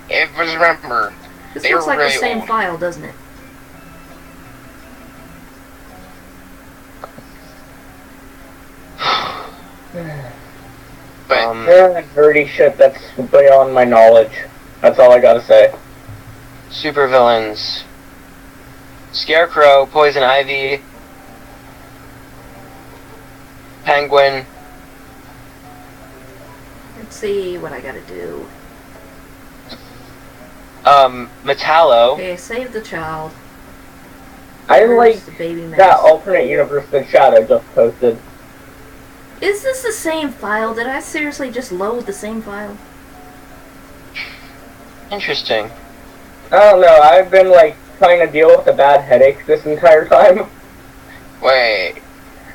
If remember, This they looks were like really the same old. file, doesn't it? But dirty shit that's beyond my knowledge. That's all I gotta say. Supervillains. Scarecrow, Poison Ivy, Penguin. Let's see what I gotta do. Metallo. Okay, save the child. I Where's like the baby mouse? that alternate universe that Shadow just posted. Is this the same file? Did I seriously just load the same file? Interesting. I don't know, I've been like trying to deal with a bad headache this entire time. wait,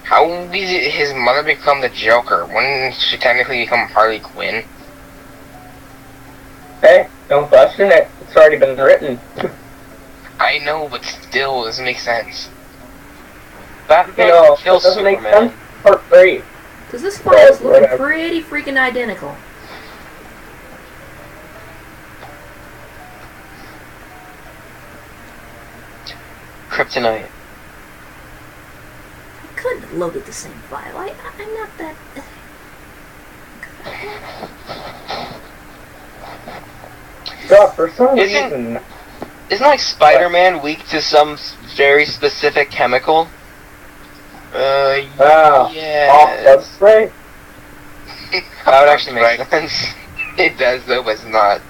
how did his mother become the Joker? Wouldn't she technically become Harley Quinn? Hey, don't question it. It's already been written. I know, but still, it doesn't make sense. Batman No, kills that doesn't make Superman. sense. Part 3. Because this file's looking whatever. pretty freaking identical. Kryptonite. I couldn't have loaded the same file. I'm not that... God, for some Isn't- reason... Isn't like Spider-Man weak to some very specific chemical? Wow. Yeah. That's spray. That would actually make Right. sense. It does, though, but it's not.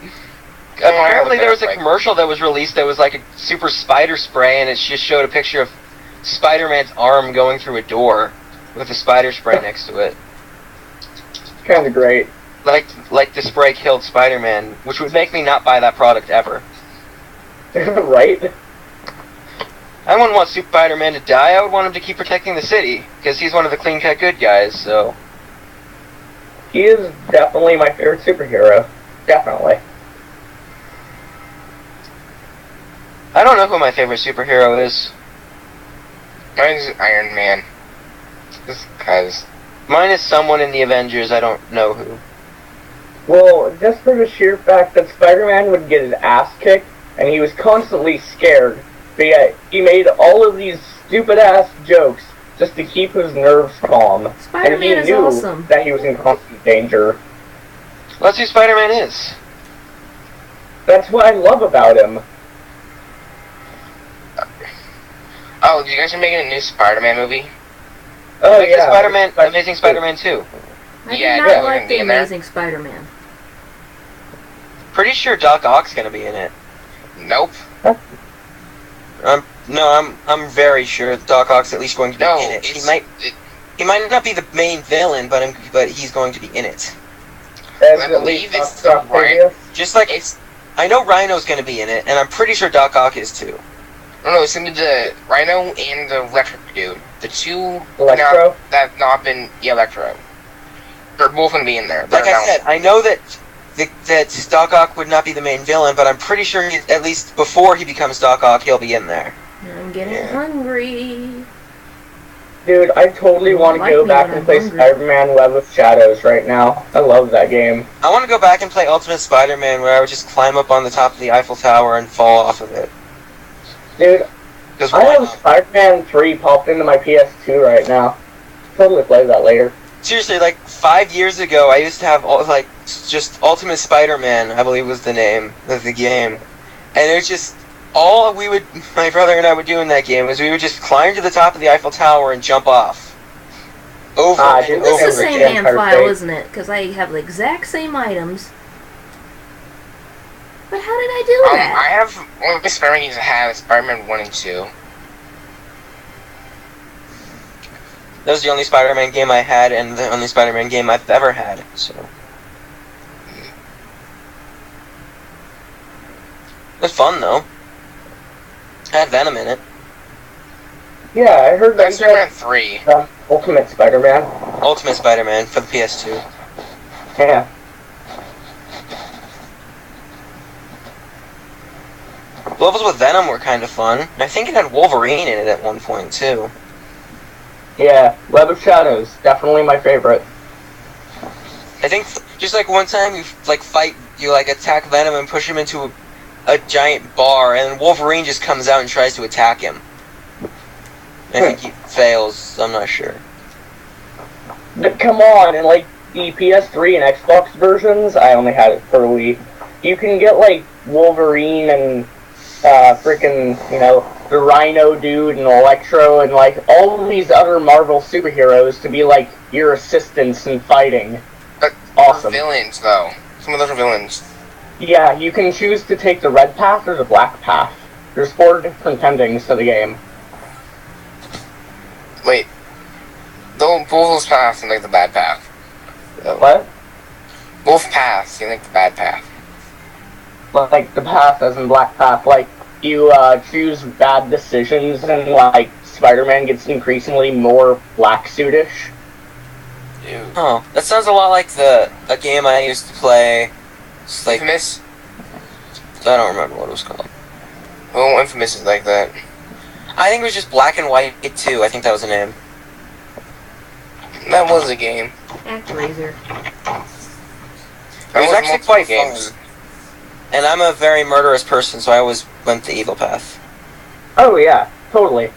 Apparently there was a commercial that was released that was like a super spider spray, and it just showed a picture of Spider-Man's arm going through a door with a spider spray next to it. Kinda great. Like the spray killed Spider-Man, which would make me not buy that product ever. Right? I wouldn't want Spider-Man to die. I would want him to keep protecting the city, because he's one of the clean-cut good guys, so... He is definitely my favorite superhero. Definitely. I don't know who my favorite superhero is. Mine's Iron Man. Just because. Mine is someone in the Avengers, I don't know who. Well, just for the sheer fact that Spider-Man would get his ass kicked, and he was constantly scared, but yet he made all of these stupid-ass jokes just to keep his nerves calm. Spider-Man and he is knew awesome. that he was in constant danger. That's who Spider-Man is. That's what I love about him. Oh, you guys are making a new Spider-Man movie? Oh, Like the yeah. Spider-Man, Amazing Spider-Man 2. I Yeah, do not yeah, we're like gonna be the in there. Amazing Spider-Man. Pretty sure Doc Ock's gonna be in it. Nope. I'm very sure Doc Ock's at least going to be No, in it. it- He might not be the main villain, but he's going to be in it. As I at believe least it's the Octavius. Just like I know Rhino's going to be in it, and I'm pretty sure Doc Ock is too. No, it's gonna be the Rhino and the Electric dude. The two Electro? that have not been Electro. They're both gonna be in there. Like I said, I know that Doc Ock would not be the main villain, but I'm pretty sure at least before he becomes Doc Ock, he'll be in there. I'm getting hungry. Dude, I totally want to Like go me back when and I'm play hungry. Spider-Man Web of Shadows right now. I love that game. I want to go back and play Ultimate Spider-Man, where I would just climb up on the top of the Eiffel Tower and fall off of it. Dude, Because I have Spider-Man 3 popped into my PS2 right now. Totally play that later. seriously, like 5 years ago, I used to have just Ultimate Spider-Man, I believe was the name of the game, and it was just all my brother and I would do in that game was we would just climb to the top of the Eiffel Tower and jump off. Over and dude, This over is the same again. damn file, isn't it? Because I have the exact same items. But how did I do I that? have only Spider-Man games I have is Spider-Man 1 and 2. That was the only Spider-Man game I had, and the only Spider-Man game I've ever had, so... It was fun, though. Had Venom in it. Yeah, I heard that That's Spider-Man 3. Ultimate Spider-Man. Ultimate Spider-Man for the PS2. Yeah. Levels with Venom were kind of fun. I think it had Wolverine in it at one point, too. Yeah, Web of Shadows, definitely my favorite. I think just like one time you fight you like attack Venom and push him into a giant bar, and Wolverine just comes out and tries to attack him. I think he fails. I'm not sure. But come on, in like the PS3 and Xbox versions, I only had it for a Wii. You can get like Wolverine and frickin', you know, the Rhino dude and Electro and like all of these other Marvel superheroes to be like your assistants in fighting. But Awesome. Villains, though. Some of those are villains. Yeah, you can choose to take the red path or the black path. There's 4 different endings to the game. Wait. Both those paths seem like the bad path. What? Both paths seem like the bad path. Like the path as in black path, like you choose bad decisions and like Spider-Man gets increasingly more black suitish. Ew. Oh, that sounds a lot like a game I used to play. It's like Infamous? I don't remember what it was called. Oh, Infamous is like that. I think it was just Black and White 2. I think that was the name. That was a game. ActRaiser. That It was actually multiple quite fun. And I'm a very murderous person, so I always went the evil path. Oh yeah, totally. I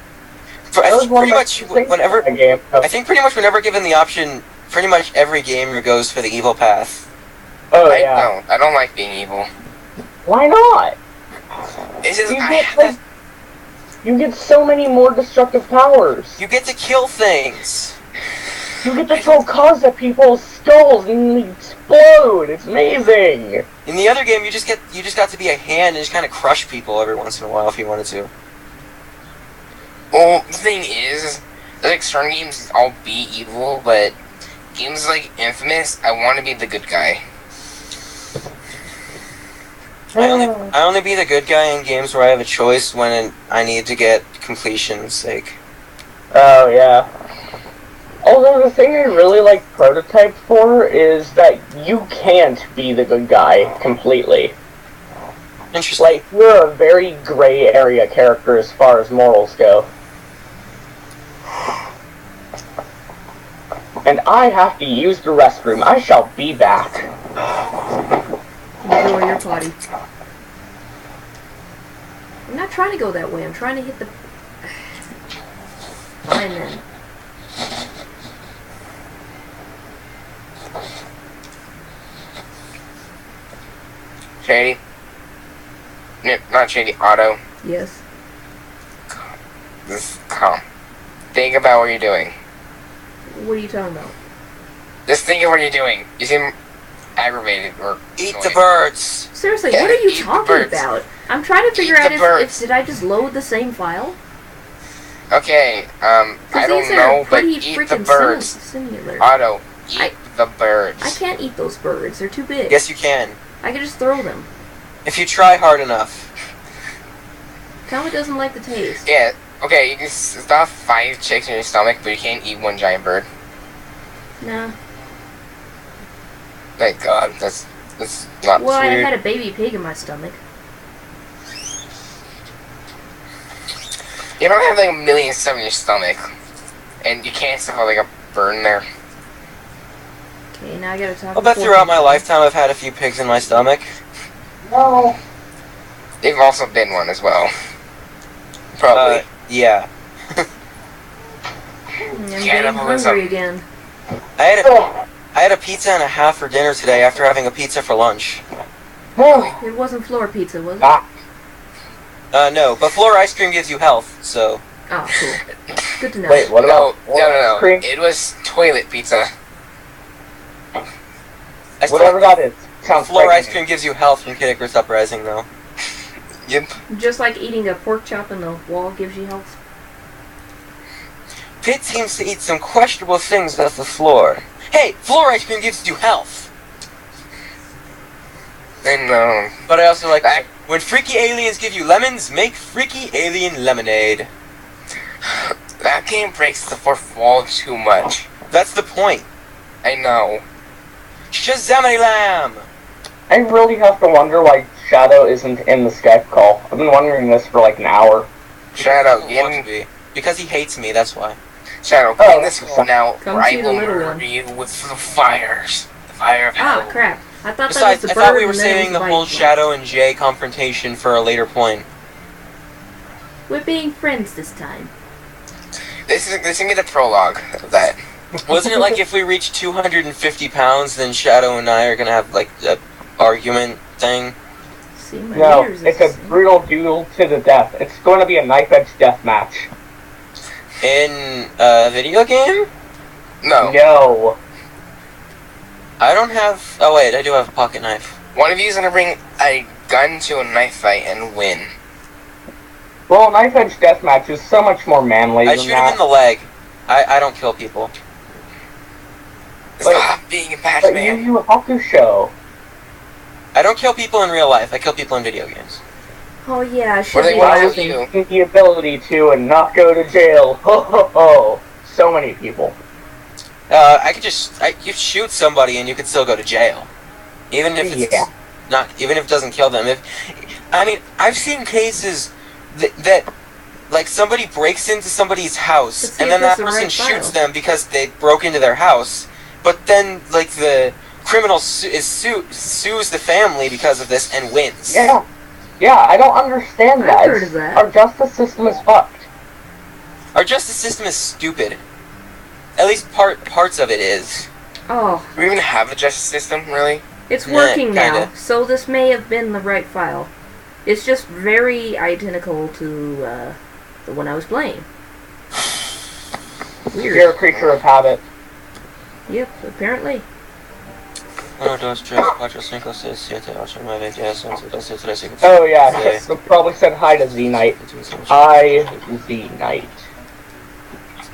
That think was one pretty of my much favorite things whenever about the game. I think pretty much whenever given the option, pretty much every gamer goes for the evil path. Oh I yeah. don't. I don't like being evil. Why not? It's just, You get so many more destructive powers. You get to kill things. You get to throw cause at people's skulls and they explode. It's amazing. In the other game, you just got to be a hand and just kind of crush people every once in a while if you wanted to. well, the thing is, like certain games I'll be evil, but games like Infamous, I want to be the good guy. I only be the good guy in games where I have a choice when I need to get completion's sake. Oh yeah. Although the thing I really like Prototype for is that you can't be the good guy completely. Interesting. Like, you're a very gray area character as far as morals go. And I have to use the restroom. I shall be back. Enjoy your potty. I'm not trying to go that way. I'm trying to hit the... Fine then. Shady? No, not Shady, Otto. Yes. Calm. Think about what you're doing. What are you talking about? Just think of what you're doing. You seem aggravated or Eat annoyed. the birds. Seriously, Yeah, what are you eat the talking birds. about? I'm trying to figure Eat out the if birds. did I just load the same file? Okay, I 'Cause don't these are know, but pretty eat the freaking birds. similar. Otto, eat I- the birds. I can't eat those birds. They're too big. Yes, you can. I can just throw them. If you try hard enough. Talmud doesn't like the taste. Yeah, okay, you can stuff 5 chicks in your stomach, but you can't eat one giant bird. Nah. Thank God, that's not Well, I weird. had a baby pig in my stomach. You don't have like a million stuff in your stomach, and you can't stuff like a bird in there. Okay, now I gotta talk. I'll bet to throughout my Fortnite. lifetime I've had a few pigs in my stomach. No. They've also been one as well. Probably. Yeah. I'm getting Cannibalism. hungry again. I had a pizza and a half for dinner today after having a pizza for lunch. It wasn't floor pizza, was it? Ah. No, but floor ice cream gives you health, so... Oh, cool. Good to know. Wait, what No, about no. cream? It was toilet pizza. I still Whatever think that is. Sounds floor ice frightening. cream gives you health from Kid Icarus Uprising, though. Yep. Just like eating a pork chop in the wall gives you health. Pete seems to eat some questionable things off the floor. Hey, floor ice cream gives you health! And But I also like That- when freaky aliens give you lemons, make freaky alien lemonade. that game breaks the fourth wall too much. That's the point. I know. Shazamity Lamb! I really have to wonder why Shadow isn't in the Skype call. I've been wondering this for like an hour. Shadow, Doesn't get want in. to be. Because he hates me, that's why. Shadow, Oh, get in this hole now, Come or I see the will little murder one. you with the fires. The fire of hell. Ah, crap. I thought that was Besides, the I bird. thought we were and then it saving was the whole like, Shadow and Jay confrontation for a later point. We're being friends this time. This is gonna be the prologue of that. Wasn't it like if we reach 250 pounds, then Shadow and I are gonna have like a argument thing? See, my No, ears it's is- a brutal duel to the death. It's going to be a knife-edge death match. In a video game? No. No. I don't have. Oh wait, I do have a pocket knife. One of you is gonna bring a gun to a knife fight and win. Well, knife-edge deathmatch is so much more manly I than shoot him in the leg. I don't kill people. Stop being a But Yu Batman. Yu Hakusho. I don't kill people in real life. I kill people in video games. Oh yeah, I What should do they be. want Having you? the ability to and not go to jail. Ho ho ho. So many people. I could just you shoot somebody and you could still go to jail, even if it's Yeah. even if it doesn't kill them. I mean, I've seen cases that like somebody breaks into somebody's house Let's see and if then that this is the person right shoots file. them because they broke into their house, but then like the criminal sues the family because of this and wins. Yeah. Yeah, I don't understand I've that. heard of that. Our justice system is fucked. Our justice system is stupid. At least parts of it is. Oh, Do we even have a justice system, really? it's Nah, working now. kinda. So this may have been the right file. It's just very identical to the one I was playing. You're a Weird. creature of habit. Yep, apparently. Oh Oh yeah, so probably said hi to Z Knight. Hi, Z Knight.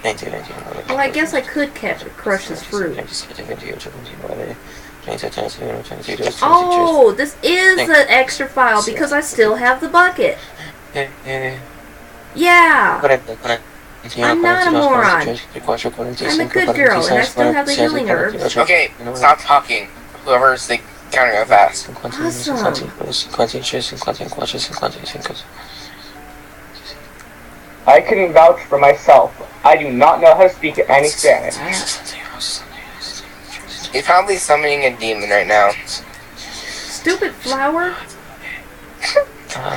Well, I guess I could crush this fruit. Oh, this is an extra file because I still have the bucket. Yeah. I'm not a moron. I'm a good girl, and I still have the healing herbs. Okay, stop talking. Whoever's the counting go fast. I can vouch for myself. I do not know how to speak any Spanish. He's probably summoning a demon right now. Stupid flower.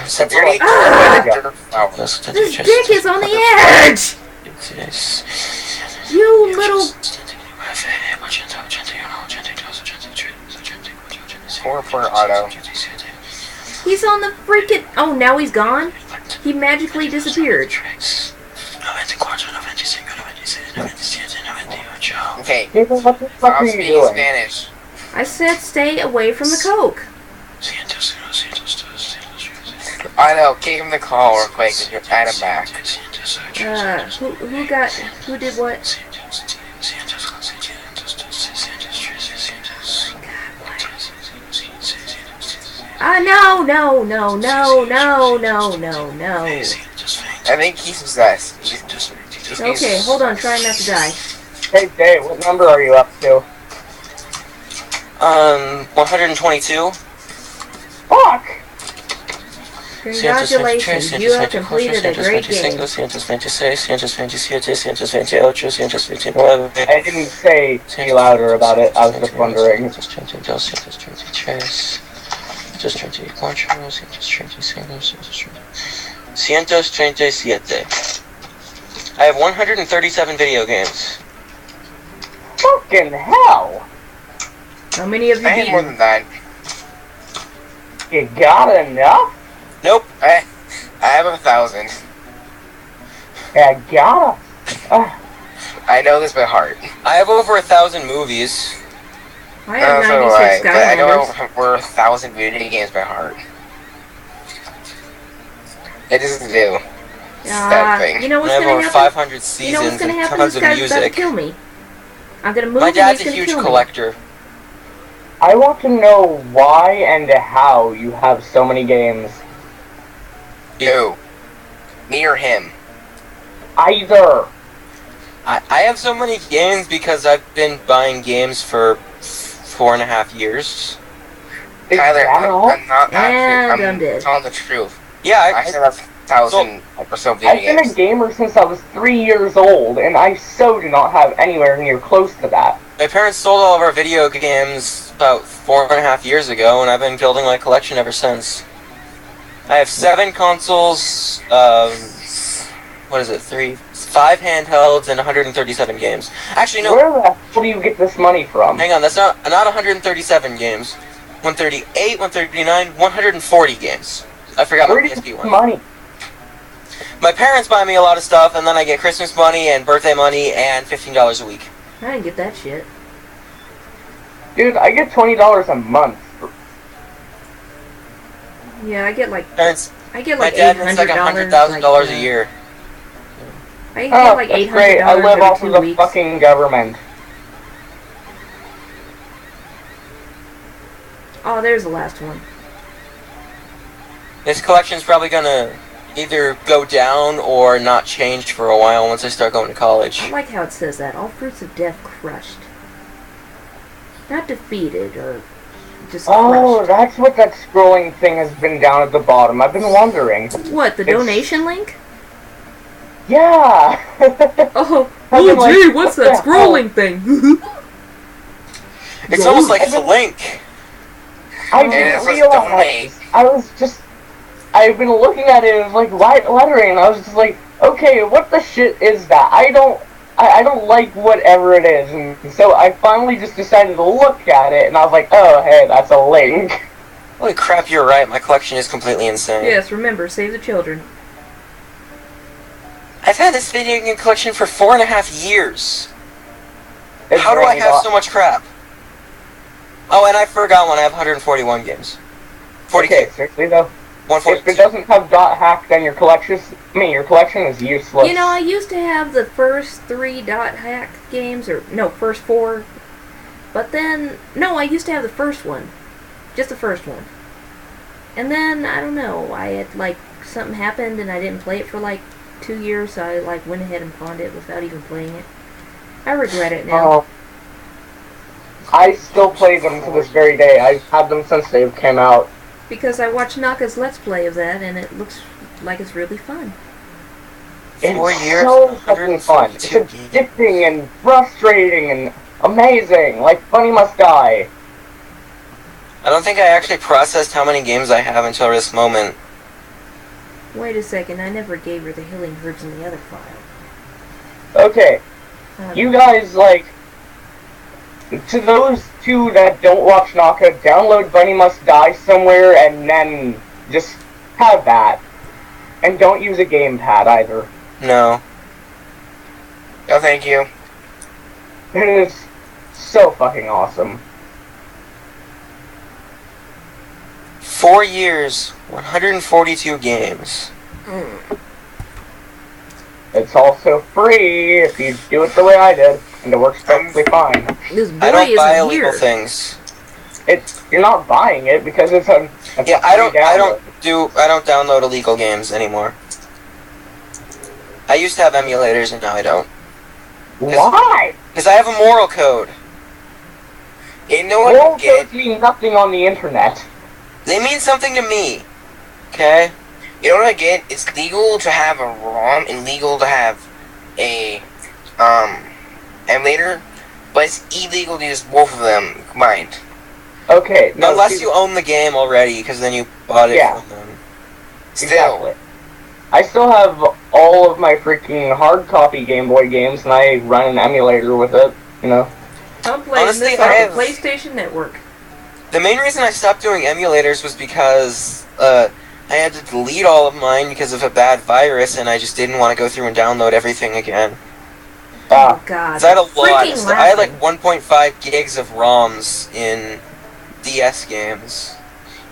Severely flower. This dick is on the edge. You little. Poor Otto. He's on the freaking. Oh, now he's gone. He magically disappeared. Okay, People, what the fuck stop are you speaking doing? Spanish. I said stay away from the coke. Otto, kick him the call real quick and you'll add him back. Who did what? No. I think he's possessed. He's Okay, hold on, try not to die. Hey, Dave, what number are you up to? 122. Fuck! Congratulations, you have completed a great game. I didn't say be louder about it, I was just wondering. I have 137 video games. Fucking hell! How many have you I had more beaten? than that. You got enough? Nope. I have 1,000. Yeah, gotta. I know this by heart. I have over 1,000 movies. I have So do 96 but I know Skylanders. we're 1,000 video games by heart. It doesn't do. That thing. You know I what's have gonna over happen? 500 You know seasons what's gonna and happen? tons This of guy's about to music. kill me. I'm gonna move My and dad's he's a gonna huge kill me. collector. I want to know why and how you have so many games. Who? Me or him? Either. I have so many games because I've been buying games for 4.5 years. Is Tyler, that all? I'm not And actually. I'm dead. I'm telling the truth. Yeah, I said I've 1,000 or so video I've been games. a gamer since I was 3 years old, and I so do not have anywhere near close to that. My parents sold all of our video games about 4.5 years ago, and I've been building my collection ever since. I have 7 consoles, 5 handhelds, and 137 games. Actually, no. Where the hell do you get this money from? Hang on, that's not 137 games. 138, 139, 140 games. I forgot Where my do you PSP get one. money? My parents buy me a lot of stuff, and then I get Christmas money and birthday money and $15 a week. I didn't get that shit. Dude, I get $20 a month. Yeah, I get like Parents, I get my like dad makes like $800, $100,000 a year. I get Oh, like that's $800 great. I live every off 2 of the weeks. fucking government. Oh, there's the last one. This collection's probably gonna either go down or not change for a while once I start going to college. I like how it says that. All fruits of death crushed. Not defeated or just Oh, crushed. that's what that scrolling thing has been down at the bottom. I've been wondering. What, the It's- donation link? Yeah! Oh, I've been like, gee, what's what that the hell? scrolling thing? It's almost like it's a link. I And it didn't says realize. I've been looking at it as like white lettering, and I was just like, okay, what the shit is that? I don't like whatever it is, and so I finally just decided to look at it, and I was like, oh, hey, that's a link. Holy crap, you're right. My collection is completely insane. Yes, remember, save the children. I've had this video game collection for 4.5 years. It's How do I really have not- so much crap? Oh, and I forgot one. I have 141 games. 42. Okay, seriously though, if 142. it doesn't have dot hack, then your collection is useless. You know, I used to have the first 3 dot hack games, or no, first 4. But then, no, I used to have the first one. Just the first one. And then, I don't know, I had, like, something happened and I didn't play it for, like, 2 years, so I, like, went ahead and pawned it without even playing it. I regret it now. Oh. I still play them to this very day. I've had them since they came out. Because I watched Naka's Let's Play of that, and it looks like it's really fun. It's 4 years, so fucking fun. It's 142 games. addicting and frustrating and amazing. Like Bunny Must Die. I don't think I actually processed how many games I have until this moment. Wait a second, I never gave her the healing herbs in the other file. Okay, you guys, like, to those two that don't watch Naka, download Bunny Must Die somewhere and then just have that. And don't use a gamepad either. No. No, thank you. It is so fucking awesome. 4 years, 142 games. It's also free if you do it the way I did, and it works perfectly fine. This boy I don't buy isn't illegal here. things. You're not buying it because it's a Yeah, free I don't download. download illegal games anymore. I used to have emulators and now I don't. Why? Because I have a moral code. You know what? Moral Get codes mean nothing on the internet. They mean something to me. Okay? You know what I get? It's legal to have a ROM and legal to have a emulator, but it's illegal to use both of them combined. Okay, no, Unless see, you own the game already, because then you bought it Yeah. from them. Still, exactly. I still have all of my freaking hard copy Game Boy games, and I run an emulator with it. You know. I'm playing Honestly, this I on have- the PlayStation Network. The main reason I stopped doing emulators was because I had to delete all of mine because of a bad virus, and I just didn't want to go through and download everything again. Oh God! 'Cause I had a lot. Freaking I had like laughing. 1.5 gigs of ROMs in DS games.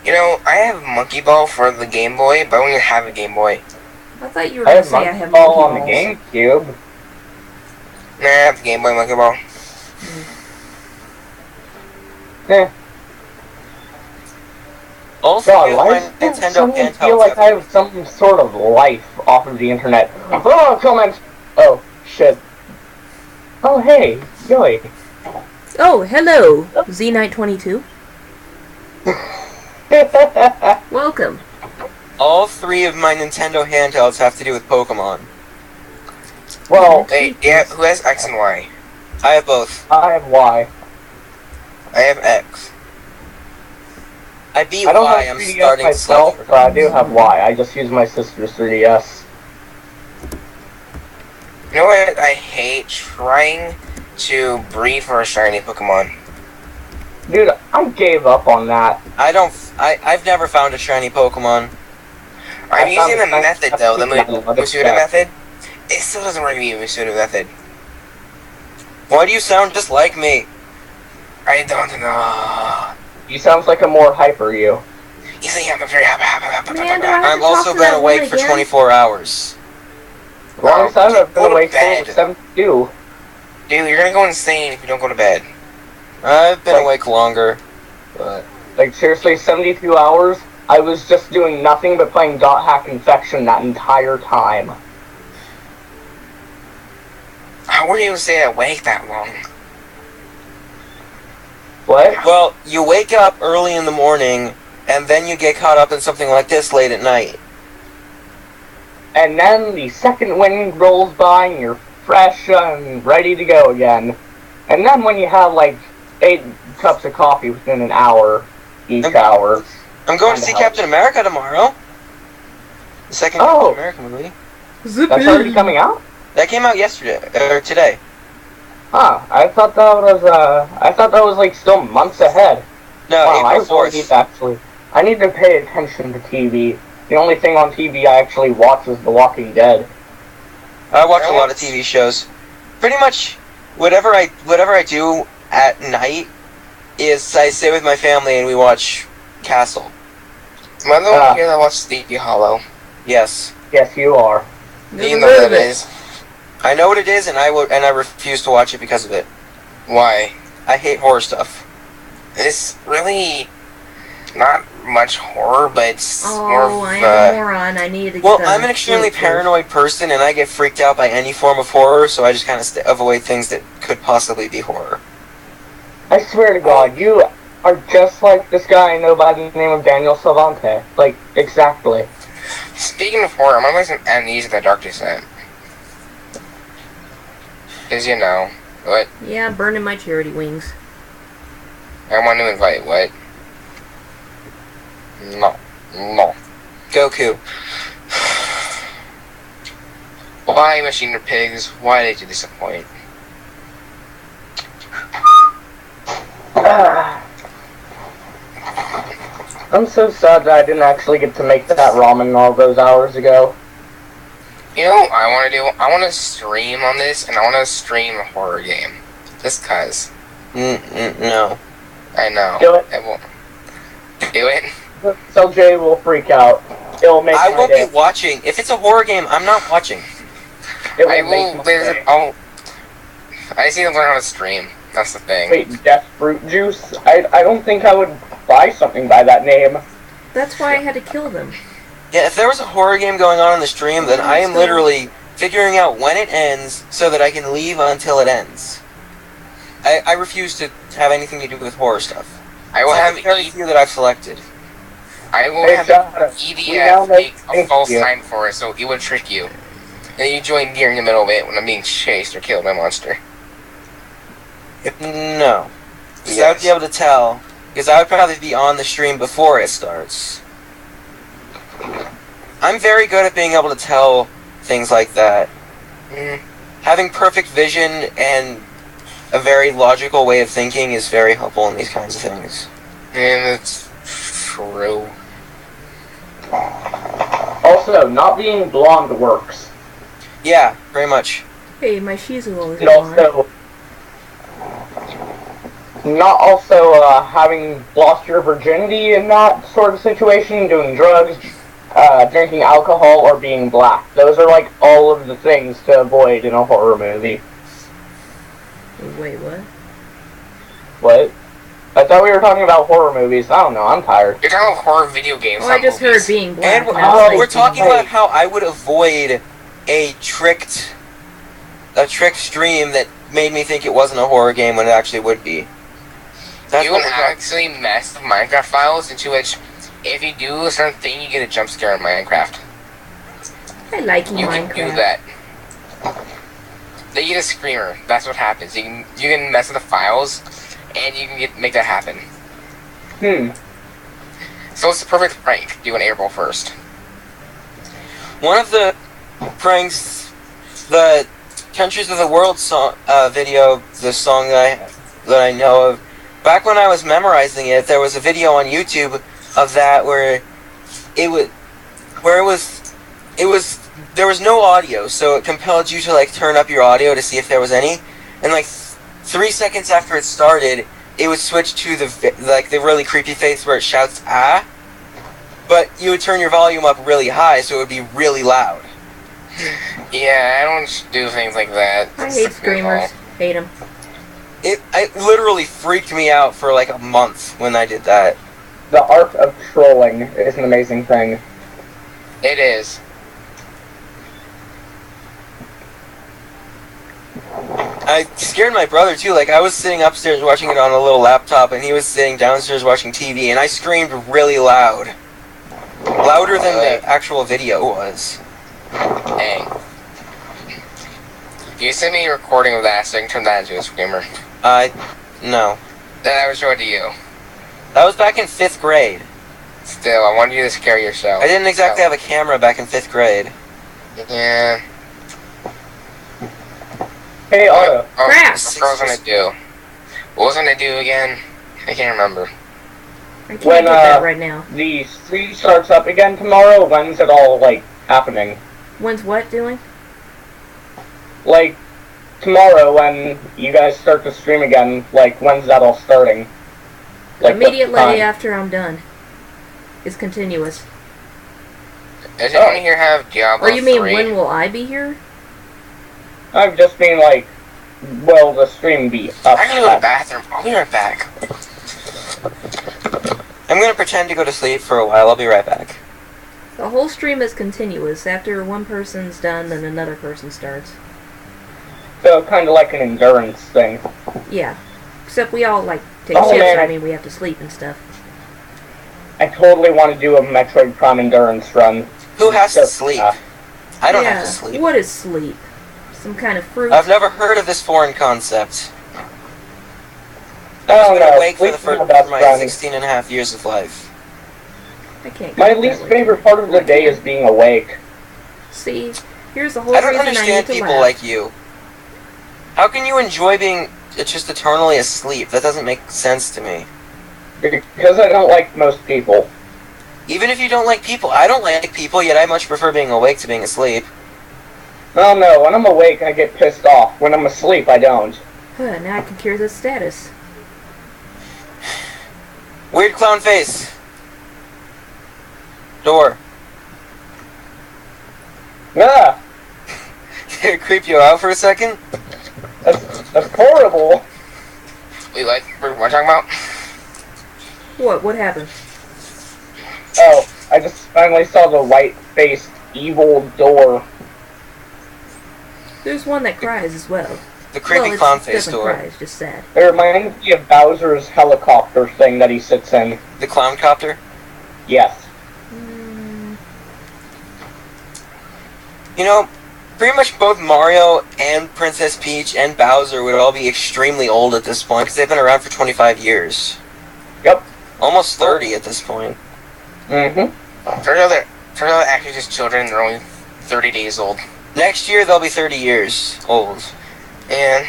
you know, I have Monkey Ball for the Game Boy, but I don't even have a Game Boy. I thought you were I gonna have say I Monkey have Ball monkey on the balls. GameCube. Nah, I have the Game Boy Monkey Ball. Eh. Also, God, why my does it Nintendo suddenly handheld feel like have- I have some sort of life off of the internet? Oh, comments! Oh, shit. Oh, hey, Joey. Oh, hello, Z Knight 22. Welcome. all 3 of my Nintendo handhelds have to do with Pokemon. Well, Wait, yeah, who has X and Y? I have both. I have Y. I have X. I beat I don't Y, have I'm 3DS starting myself, slow. but I do have Y. I just use my sister's 3DS. You know what? I hate trying to breed for a shiny Pokemon. Dude, I gave up on that. I've never found a shiny Pokemon. I'm I found using the a method though, the Musuda Musuda method. It still doesn't work with the Musuda method. Why do you sound just like me? I don't know. You sounds like a more hyper you. You see, I'm a very Man, do I have I've to talk also to been that awake woman for again? 24 hours. Long time I've been go to awake for bed. 72. Dude, you're gonna go insane if you don't go to bed. I've been Like- awake longer, but Like, seriously, 72 hours? I was just doing nothing but playing Dot Hack Infection that entire time. How were you able to stay awake that long? What? well, you wake up early in the morning, and then you get caught up in something like this late at night. And then the second wind rolls by and you're fresh and ready to go again. And then when you have like 8 cups of coffee within an hour each hour. I'm going to Kinda see helps. Captain America tomorrow. The second Oh. Captain America movie. That's already coming out? That came out yesterday or today. Huh, I thought that was like still months ahead. No, Wow, I April really 4th. need to I need to pay attention to TV. The only thing on TV I actually watch is The Walking Dead. I watch a lot of TV shows. Pretty much whatever I do at night is I stay with my family and we watch Castle. Am I the one here that watched Sleepy Hollow? Yes. Yes, you are. Do you know what that is? I know what it is and I refuse to watch it because of it. Why? I hate horror stuff. It's really not much horror, but it's more Oh, of I am a moron. I need to get Well, the I'm an extremely fruit paranoid person and I get freaked out by any form of horror, so I just kind of avoid things that could possibly be horror. I swear to God, you are just like this guy I know by the name of Daniel Salvante. Like, exactly. Speaking of horror, I'm gonna play some Amnesia the Dark Descent. Cause you know, what? first. Yeah, burning my charity wings. I want to invite what? No. No. Goku. Why Machine Pigs? Why did you disappoint? I'm so sad that I didn't actually get to make that ramen all those hours ago. You know what I want to do? I want to stream on this, and I want to stream a horror game. Just cause. No. I know. Do it. I won't. Do it? So Jay will freak out. It'll make I my won't day. be watching. If it's a horror game, I'm not watching. It I will make will. my day. I just need to learn how to stream. That's the thing. Wait, Death Fruit Juice? I don't think I would buy something by that name. That's why I had to kill them. Yeah, if there was a horror game going on in the stream, then I am literally figuring out when it ends so that I can leave until it ends. I refuse to have anything to do with horror stuff. I will So have very few that I've selected. I will Hey, have Jonathan, we now EDF make a thank false you. sign for it, so it would trick you. And you join during the middle of it when I'm being chased or killed by a monster. No. Because I would be able to tell. Because I would probably be on the stream before it starts. I'm very good at being able to tell things like that. Mm. Having perfect vision and a very logical way of thinking is very helpful in these kinds of things. And it's true. Also, not being blonde works. Yeah, very much. Hey, my Shizuo is And on. also, not also having lost your virginity in that sort of situation, doing drugs, drinking alcohol, or being black. Those are like all of the things to avoid in a horror movie. Wait, what? What? I thought we were talking about horror movies. I don't know, I'm tired. You're talking about horror video games. Oh, I not just movies. heard being black. And and I was oh, we're like, talking hey. about how I would avoid a tricked stream that made me think it wasn't a horror game when it actually would be. That's You what can we're talking- actually mess with Minecraft files into which if you do a certain thing, you get a jump scare in Minecraft. I like You Minecraft. can do that. They get a screamer. That's what happens. You can mess with the files, and you can make that happen. So it's the perfect prank. Do an April 1st. One of the pranks, the Countries of the World song video, the song that I know of. Back when I was memorizing it, there was a video on YouTube of that where there was no audio, so it compelled you to like turn up your audio to see if there was any, and like 3 seconds after it started, it would switch to the really creepy face where it shouts "ah," but you would turn your volume up really high, so it would be really loud. Yeah, I don't do things like that. I hate screamers. Hate them. It literally freaked me out for like a month when I did that. The art of trolling is an amazing thing. It is. I scared my brother too. Like I was sitting upstairs watching it on a little laptop, and he was sitting downstairs watching TV, and I screamed really loud, louder than the actual video was. Dang. You sent me a recording of that, so I can turn that into a screamer. No. Then I would show it to you. That was back in 5th grade. Still, I wanted you to scare yourself. I didn't exactly have a camera back in 5th grade. Yeah. Hey, Otto. Crap! What was I gonna do? What was I gonna do again? I can't remember. I can't get that right now. The stream starts up again tomorrow, when's it all, like, happening? When's what doing? Like, tomorrow when you guys start to stream again, like, when's that all starting? Like, immediately after I'm done. It's continuous. Does anyone here have Diablo 3? Or you mean when will I be here? I'm just being like, will the stream be up? I can go to the bathroom. I'll be right back. I'm gonna pretend to go to sleep for a while. I'll be right back. The whole stream is continuous. After one person's done, then another person starts. So, kind of like an endurance thing. Yeah. Except we all, like, take Oh, shifts. man, I mean, we have to sleep and stuff. I totally want to do a Metroid Prime endurance run. Who has to sleep? I don't Yeah. have to sleep. What is sleep? Some kind of fruit? I've never heard of this foreign concept. I I've don't been know. awake for the Sleep's first not that for my fun. 16 and a half years of life. I can't. My go least that way. favorite part of the day is being awake. See, here's the whole I don't reason I understand need to people laugh. like you. How can you enjoy being just eternally asleep? That doesn't make sense to me. Because I don't like most people. Even if you don't like people, I don't like people, yet I much prefer being awake to being asleep. Oh no, when I'm awake I get pissed off. When I'm asleep I don't. Huh, now I can cure this status. Weird clown face. Door. Ah! Did it creep you out for a second? That's horrible. Wait, what are we talking about? What happened? Oh, I just finally saw the white-faced evil door. There's one that cries as well. The creepy well, clown it face doesn't door. cry, it's just sad. It reminds me of Bowser's helicopter thing that he sits in. The clown copter? Yes. You know, pretty much both Mario and Princess Peach and Bowser would all be extremely old at this point, because they've been around for 25 years. Yep. Almost 30 at this point. Mm-hmm. Turns out they're actually just children. They're only 30 days old. Next year, they'll be 30 years old. And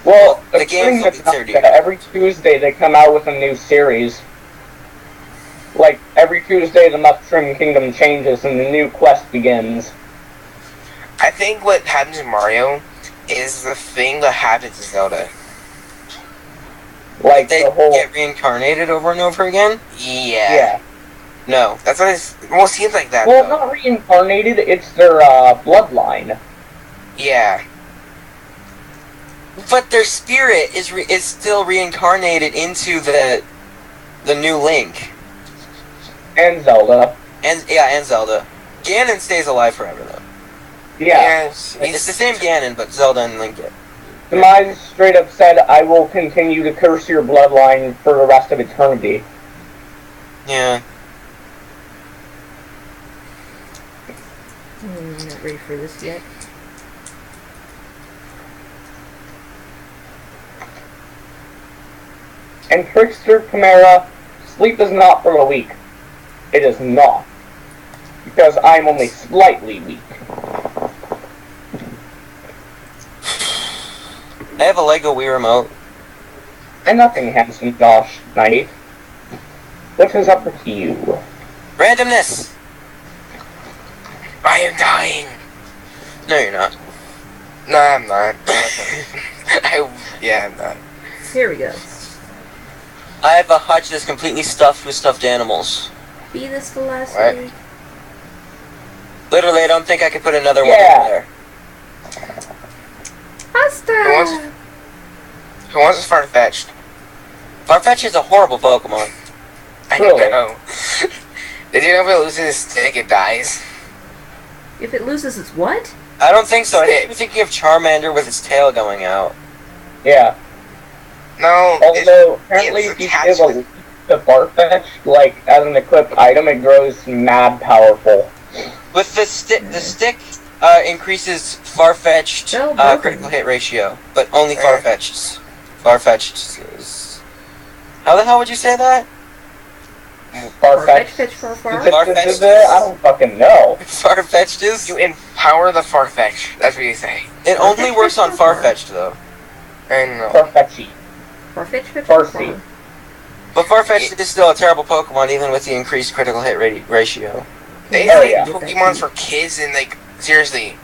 Well, the games will be 30. Every Tuesday they come out with a new series. Like, every Tuesday the Mushroom Kingdom changes and the new quest begins. I think what happens in Mario is the thing that happens in Zelda. Like, They the whole... get reincarnated over and over again? Yeah. No. That's what it almost seems like that, Well, though. not reincarnated, it's their, bloodline. Yeah. But their spirit is still reincarnated into the new Link. And Zelda. And Zelda. Ganon stays alive forever, though. Yeah. Yes. It's the same Ganon, but Zelda and Link get. Demise straight up said, I will continue to curse your bloodline for the rest of eternity. Yeah. Not ready for this yet. And Trickster Chimera, sleep is not for the weak. It is not. Because I'm only slightly weak. I have a Lego Wii remote. And nothing handsome, Josh Knight. Which is up to you. Randomness! I am dying. No, you're not. No, I'm not. I'm not. Here we go. I have a hutch that's completely stuffed with stuffed animals. Be this the last What? week. Literally, I don't think I could put another one Yeah. in there. Pasta! Who wants to Farfetch'd? Farfetch is a horrible Pokemon. I Really? don't know. Did you know if it loses its stick, it dies? If it loses its what? I don't think so. I think you're thinking of Charmander with its tail going out. Yeah. No. Although, apparently it's if you attached give the Farfetch, like, as an equipped item, it grows mad powerful. With the stick increases Farfetch'd So broken. critical hit ratio, but only Eh. Farfetch'd. Farfetch'd is... How the hell would you say that? Farfetch. Fetch, far, far. Farfetch. I don't fucking know. Farfetch'd is... You empower the Farfetch. That's what you say. It only works on Farfetch'd, though. I know. Farfetchy. Farfetch, fetch, Farsi. far. But Farfetch'd is still a terrible Pokemon, even with the increased critical hit ratio. They Oh, say yeah. Pokemon's for kids, and like, seriously,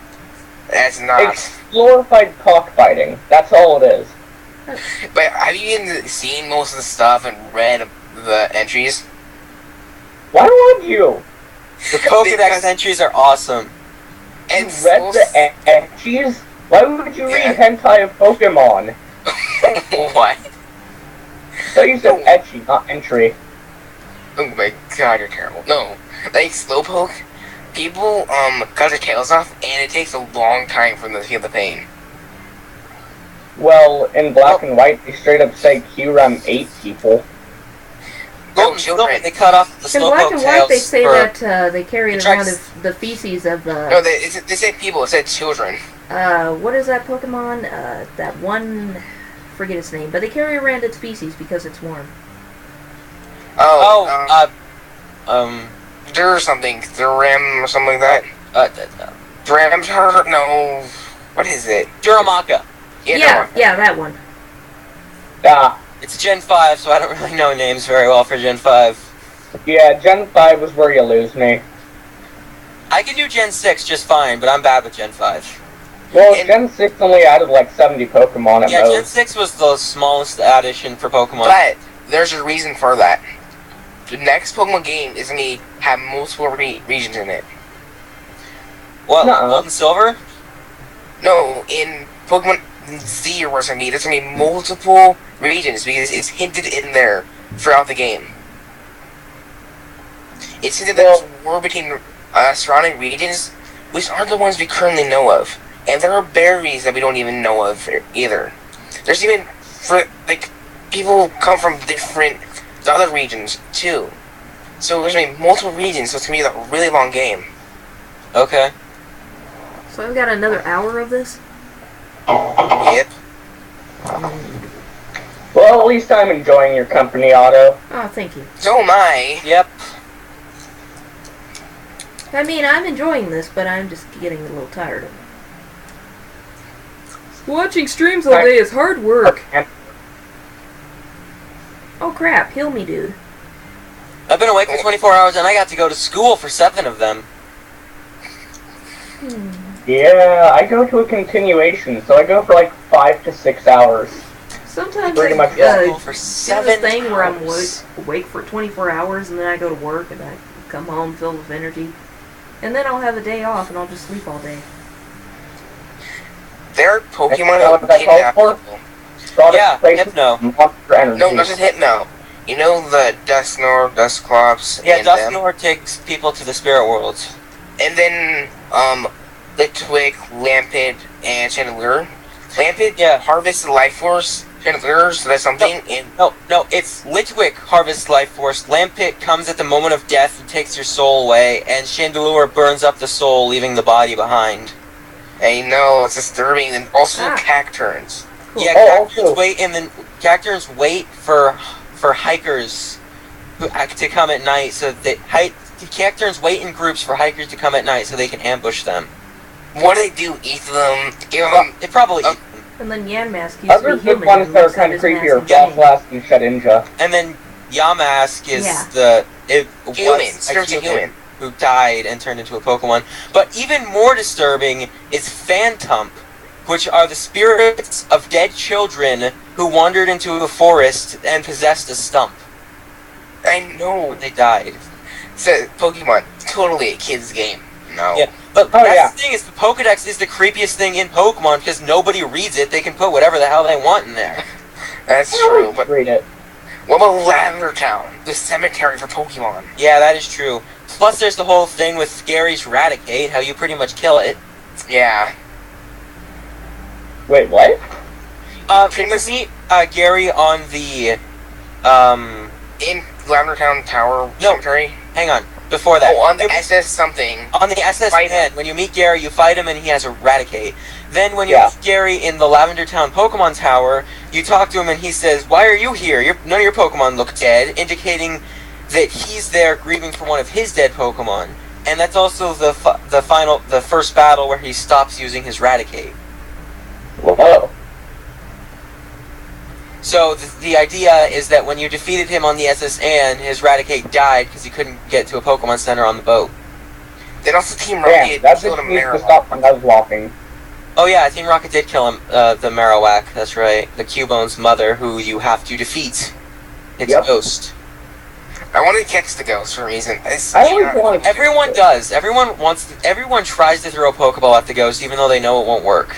that's not. It's glorified cockfighting. That's all it is. But have you even seen most of the stuff and read the entries? Why would you? The Pokedex Because- entries are awesome. And You read the entries? Why would you read hentai of Pokemon? what? So you said etchy, not entry. Oh my god, you're terrible. No, like Slowpoke, people cut their tails off, and it takes a long time for them to feel the pain. Well, in black and white, they straight up say QRAM 8 people. Golden children. Silver, they cut off the In black Slowpoke and white, tails they say for... that they carry it around tracks- the feces of No, they said people. It said children. what is that Pokemon? That one, forget its name, but they carry around its feces because it's warm. Dur or something. Duram or something like that. Duram? No. What is it? Duramaka. Yeah, that one. Ah, It's Gen 5, so I don't really know names very well for Gen 5. yeah, Gen 5 was where you lose me. I can do Gen 6 just fine, but I'm bad with Gen 5. Well, And- Gen 6 only added like 70 Pokemon at Yeah, Gen most. 6 was the smallest addition for Pokemon. But there's a reason for that. The next Pokemon game is going to have multiple regions in it. What, Nuh-uh. Gold and Silver? No, in Pokemon Z or something, there's going to be multiple regions because it's hinted in there throughout the game. It's hinted that there's war between surrounding regions, which aren't the ones we currently know of. And there are berries that we don't even know of either. There's even, people come from different other regions too. So there's going to be multiple regions, so it's going to be a really long game. Okay. So I've got another hour of this. Yep. Well, at least I'm enjoying your company, Otto. Oh, thank you. So am I. Yep. I mean, I'm enjoying this, but I'm just getting a little tired of it. Watching streams all day is hard work. Oh crap, heal me, dude. I've been awake for 24 hours and I got to go to school for 7 of them. Yeah, I go to a continuation, so I go for like 5 to 6 hours. Sometimes Pretty much School for do 7 this thing where I'm hours. awake for 24 hours and then I go to work and I come home filled with energy. And then I'll have a day off and I'll just sleep all day. There are Pokemon You know what who that's kidnap called for? people. Product Yeah, placement, Hypno. Monster energy. No, not just Hypno. You know the Dusknoir, Dusclops, Yeah, and them? Dusknoir takes people to the spirit worlds. And then, Litwick, Lampent, and Chandelure. Lampent Yeah. harvests the life force Chandelure, so that's something. No, it's Litwick harvests life force, Lampit comes at the moment of death and takes your soul away, and Chandelure burns up the soul, leaving the body behind. I know, it's disturbing, and also Ah. cacturns. Cool. Yeah, also- cacturns wait for hikers to come at night, so that cacturns wait in groups for hikers to come at night so they can ambush them. What do they do? Eat them? Give them... They probably eat them. And then Yanmask used to Other be good human. ones and that are looks kind at of his creepy are mask and Blast and Shedinja. And then Yamask is Yeah. Humans. Turns to human. who died and turned into a Pokemon. But even more disturbing is Phantump, which are the spirits of dead children who wandered into a forest and possessed a stump. I know. They died. So, Pokemon, totally a kid's game. No. Yeah, but Oh, that's yeah. the thing is the Pokedex is the creepiest thing in Pokemon because nobody reads it. They can put whatever the hell they want in there. That's I true, always but read it. what about Lavender Town? The cemetery for Pokemon. Yeah, that is true. Plus, there's the whole thing with Gary's Raticate, how you pretty much kill it. Yeah. Wait, what? Pretty You much- meet Gary on the In Lavender Town Tower No. Cemetery. hang on, before that. Oh, on the SS something. On the SS Fight Man, when you meet Gary, you fight him and he has a Raticate. Then when you Yeah. meet Gary in the Lavender Town Pokemon Tower, you talk to him and he says, "Why are you here? None of your Pokemon look dead," indicating that he's there grieving for one of his dead Pokemon. And that's also the first battle where he stops using his Raticate. Whoa. So the idea is that when you defeated him on the SS Anne, his Raticate died because he couldn't get to a Pokemon Center on the boat. Then also Team Damn, Rocket that killed just a needs to Marowak. stop from Nuzlocking. Oh yeah, Team Rocket did kill him, the Marowak, that's right. The Cubone's mother, who you have to defeat. Its Yep. ghost. I wanted to catch the ghost for a reason. I always wanted to- Everyone does. Everyone tries to throw a Pokeball at the ghost, even though they know it won't work.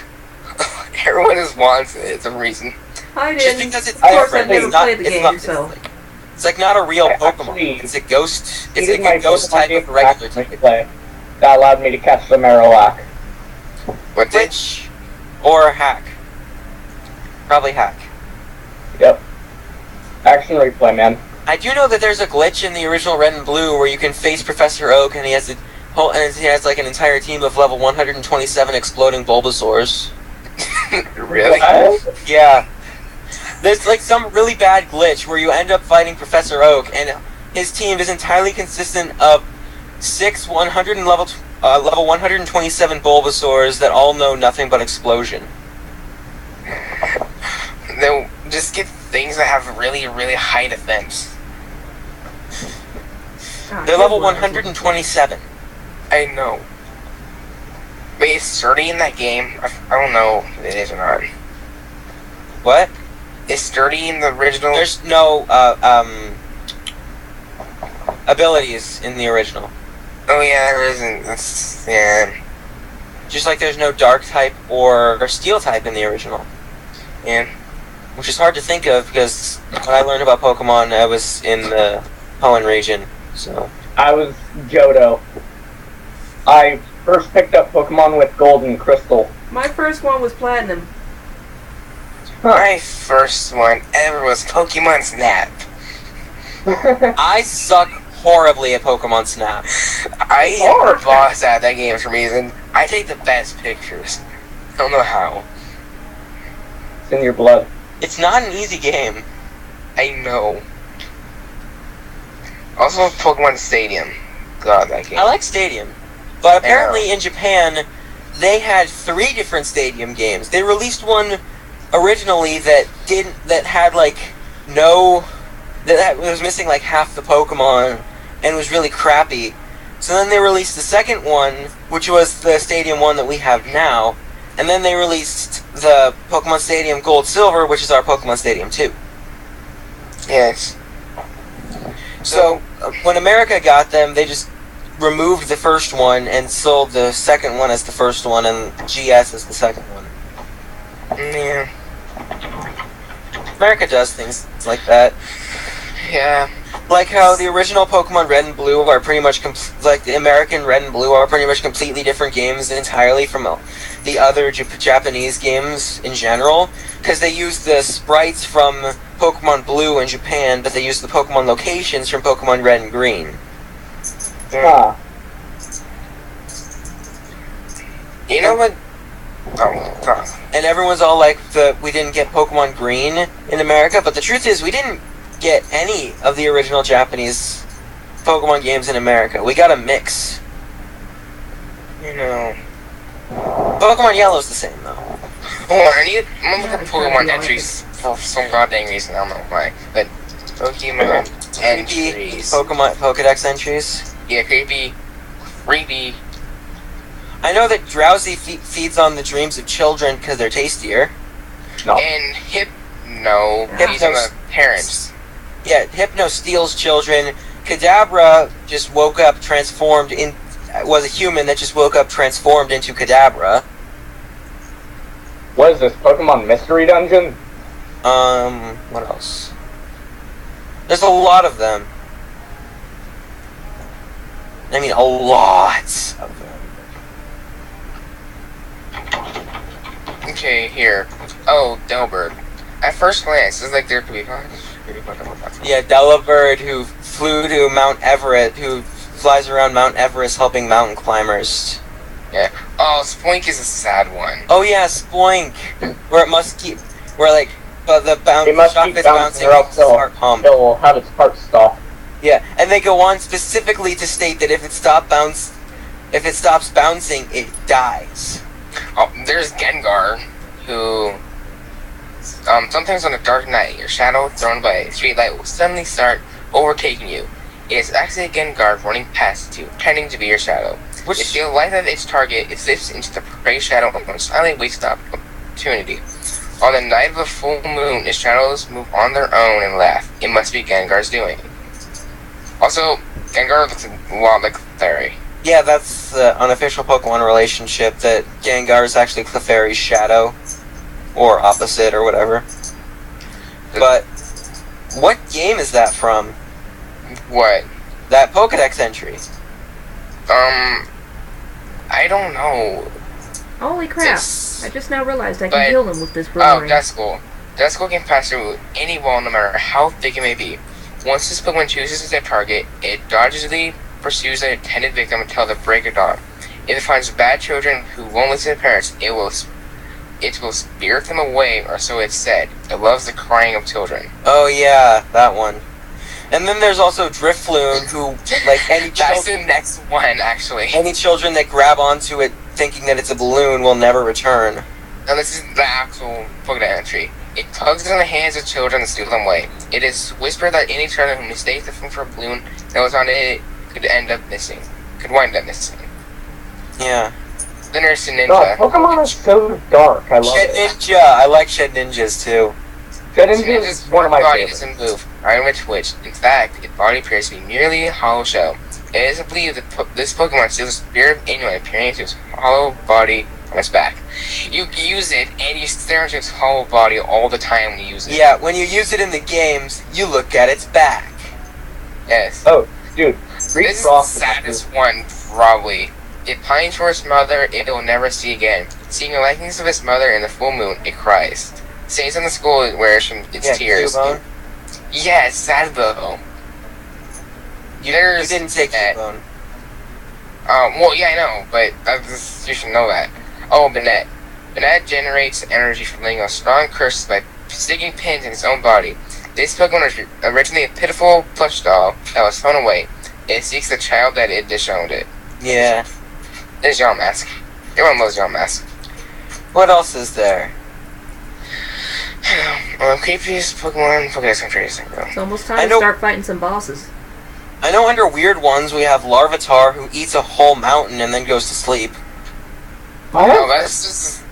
Everyone just wants it. It's a reason. I Just didn't. because it's I- Of course, different. I've never It's not, played the it's game, not, so. it's like not a real I Pokemon. actually It's a ghost. It's He did like a my ghost Pokemon type game of regular back when I type. play. That allowed me to catch the Marowak. What did? Glitch or hack. Probably hack. Yep. Action replay, man. I do know that there's a glitch in the original Red and Blue where you can face Professor Oak and he has like an entire team of level 127 exploding Bulbasaurs. Really? What? Yeah. There's like some really bad glitch where you end up fighting Professor Oak and his team is entirely consistent of 6 level 127 Bulbasaurs that all know nothing but explosion. They'll just get things that have really, really high defense. Ah, They're good level one. 127. I know. But it's sturdy in that game. I don't know if it is or not. What? It's sturdy in the original. There's no abilities in the original. Oh yeah, there isn't. That's, yeah. Just like there's no Dark type or Steel type in the original. Yeah. Which is hard to think of because when I learned about Pokemon, I was in the Hoenn region. So I was Johto. I first picked up Pokemon with Gold and Crystal. My first one was Platinum. My first one ever was Pokemon Snap. I suck horribly at Pokemon Snap. I am the boss at that game for some reason. I take the best pictures. I don't know how. It's in your blood. It's not an easy game. I know. Also, Pokemon Stadium. God, that game. I like Stadium, but apparently in Japan they had 3 different Stadium games. They released one originally that had like that was missing like half the Pokemon and was really crappy. So then they released the second one, which was the Stadium one that we have now, and then they released the Pokemon Stadium Gold Silver, which is our Pokemon Stadium 2. Yes. So when America got them, they just removed the first one and sold the second one as the first one and GS as the second one. Yeah. America does things like that. Yeah. Like how the original Pokemon Red and Blue are pretty much like the American Red and Blue are pretty much completely different games entirely from the other Japanese games in general, because they use the sprites from Pokemon Blue in Japan, but they use the Pokemon locations from Pokemon Red and Green. Huh. You know what? Oh, And everyone's all like, we didn't get Pokemon Green in America, but the truth is we didn't get any of the original Japanese Pokemon games in America. We got a mix. you know. Pokemon Yellow's the same, though. Oh, I'm gonna look at Pokemon entries for some goddamn reason. I don't know why. But Pokemon Creepy entries. Pokemon Pokedex entries. Yeah, creepy. I know that Drowsy feeds on the dreams of children because they're tastier. No. And no. These are the parents. Yeah, Hypno steals children. Kadabra just woke up was a human that just woke up transformed into Kadabra. What is this, Pokemon Mystery Dungeon? What else? There's a lot of them. I mean, a lot of them. Okay, here. Oh, Delbert. At first glance, it's like there could be. Yeah, Delibird, who flew to Mount Everest, who flies around Mount Everest helping mountain climbers. Yeah. Oh, Spoink is a sad one. Oh yeah, Spoink, where the It must shock keep is bouncing bouncing or else its heart pump. it'll have its heart stop. Yeah, and they go on specifically to state that if it stops bouncing, it dies. Oh, there's Gengar, who sometimes on a dark night, your shadow thrown by a streetlight will suddenly start overtaking you. It is actually a Gengar running past you, pretending to be your shadow. If you light at its target, it slips into the prey shadow and silently waits the opportunity. On the night of a full moon, its shadows move on their own and laugh. It must be Gengar's doing. Also, Gengar looks a lot like Clefairy. Yeah, that's the unofficial Pokemon relationship, that Gengar is actually Clefairy's shadow. Or opposite, or whatever. But, what game is that from? What? That Pokedex entry? I don't know. Holy crap. It's- I just now realized I but- can heal them with this Oh, boomerang. Duskull. Duskull can pass through any wall no matter how thick it may be. Once this Pokemon chooses their target, it doggedly pursues their intended victim until the break of dawn. If it finds bad children who won't listen to parents, it will spirit them away, or so it's said. It loves the crying of children. Oh yeah, that one. And then there's also Drifloon, who, like, That's the next one, actually. any children that grab onto it thinking that it's a balloon will never return. Now this is the actual Pokemon entry. It tugs on the hands of children and steals them away. It is whispered that any child who mistakes the phone for a balloon that was on it could wind up missing. Yeah. Then there's the God, Ninja. Pokemon is so dark. I love Shed it. Ninja! I like Shed Ninjas too. Greninja is one of my body favorites. doesn't move, either with which. In fact, its body appears to be merely a hollow shell. It is believed that this Pokemon steals the spirit of anyone appearing into its hollow body on its back. You use it, and you stare into its hollow body all the time when you use it. Yeah, when you use it in the games, you look at its back. Yes. Oh, dude, Great This is the Frost. saddest one, probably. It pines for its mother it will never see again. Seeing the likeness of its mother in the full moon, it cries. Stays on the skull it wears from its tears. Cubone. Yeah, it's sad though. You There's didn't take that. Cubone. Well, yeah, I know, but you should know that. Oh, Banette. Banette generates energy from laying on strong curses by sticking pins in its own body. This Pokemon was originally a pitiful plush doll that was thrown away. It seeks the child that it disowned it. Yeah. There's Yamask. Everyone loves Yamask. What else is there? Creepiest Pokemon Pokédex entries. It's almost I time to know- start fighting some bosses. I know under weird ones we have Larvitar, who eats a whole mountain and then goes to sleep. Oh, that's just...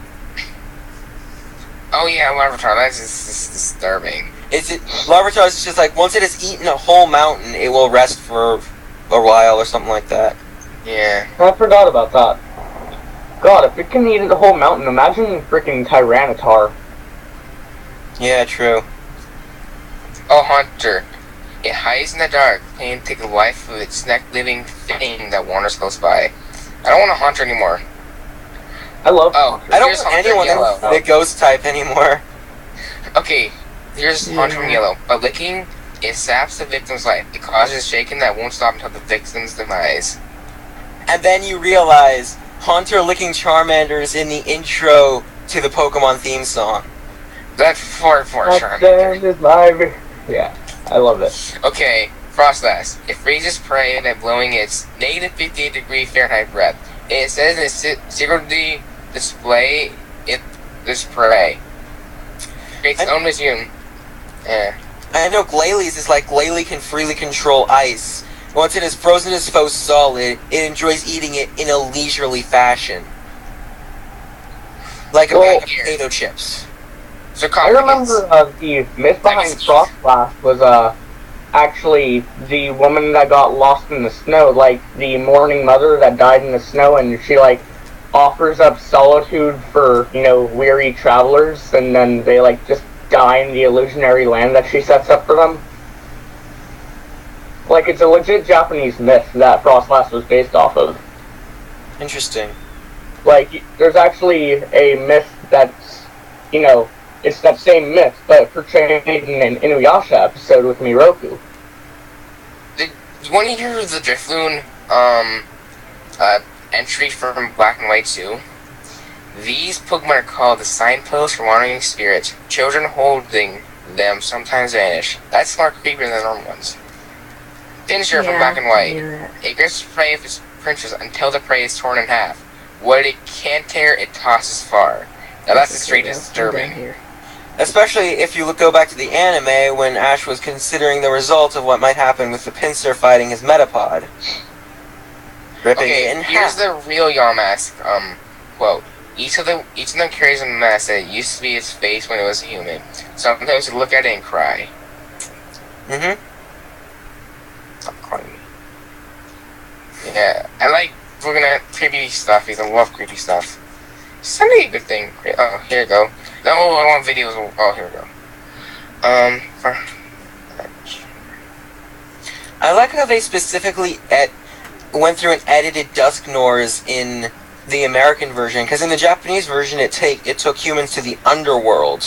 Oh yeah, Larvitar, that's just disturbing. Larvitar is just like, once it has eaten a whole mountain, it will rest for a while or something like that. Yeah. I forgot about that. God, if it can eat the whole mountain, imagine freaking Tyranitar. Yeah, true. Oh, Hunter. It hides in the dark, planning to take the life of its next living thing that wanders close by. I don't want a Haunter anymore. I love. Oh, I don't here's want Haunter anyone Yellow. the ghost type anymore. Okay, here's Haunter from Yellow. By licking, it saps the victim's life. It causes a shaking that won't stop until the victim's demise. And then you realize Haunter licking Charmander's in the intro to the Pokemon theme song. That's for Charmander. Is my... Yeah, I love it. Okay, Frostlass. It freezes prey by blowing its negative 58 degree Fahrenheit breath. It says it secretly display this prey. Creates its own museum. I know Glalie is like Glalie can freely control ice. Once it has frozen its foe solid, it enjoys eating it in a leisurely fashion. Like a bag of potato chips. So I remember the myth behind Frostlass was actually the woman that got lost in the snow, like the mourning mother that died in the snow, and she like offers up solitude for, you know, weary travelers, and then they like just die in the illusionary land that she sets up for them. Like, it's a legit Japanese myth that Frostlass was based off of. Interesting. Like, there's actually a myth that's, you know, it's that same myth, but portrayed in an Inuyasha episode with Miroku. Did you want to hear the Drifloon entry from Black and White 2? These Pokemon are called the signposts for wandering spirits. Children holding them sometimes vanish. That's more creepier than the normal ones. Finisher from Black and White. It grips prey with its pincers until the prey is torn in half. What it can't tear, it tosses far. Now that's straight disturbing. Especially if you go back to the anime when Ash was considering the result of what might happen with the pincer fighting his Metapod. Ripping it in here's half. the real Yamask quote. Each of them carries a mask that used to be its face when it was a human. Sometimes you look at it and cry. Stop crying. Yeah, I like looking at creepy stuff because I love creepy stuff. Send me a good thing. Oh, here we go. No, I want videos. Oh, here we go. I like how they specifically went through and edited Dusknors in the American version, because in the Japanese version it took humans to the underworld.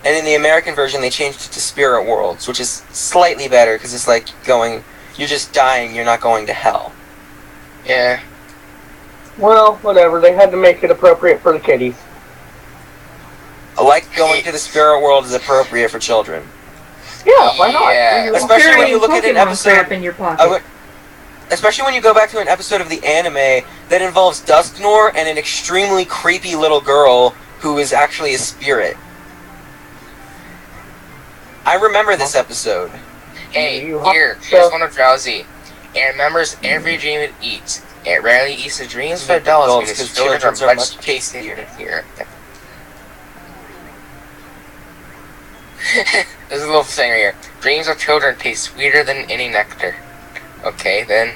And in the American version they changed it to spirit worlds, which is slightly better, because it's like you're just dying, you're not going to hell. Yeah. Well, whatever, they had to make it appropriate for the kiddies. I like going to the spirit world is appropriate for children. Yeah, why not? Yeah. Especially when you look at an episode in your pocket. Especially when you go back to an episode of the anime that involves Dusknor and an extremely creepy little girl who is actually a spirit. I remember this episode. Hey, here's one of Drowsy. It remembers every dream it eats. It rarely eats the dreams of adults because children are much tastier here. There's a little thing right here. Dreams of children taste sweeter than any nectar. Okay, then.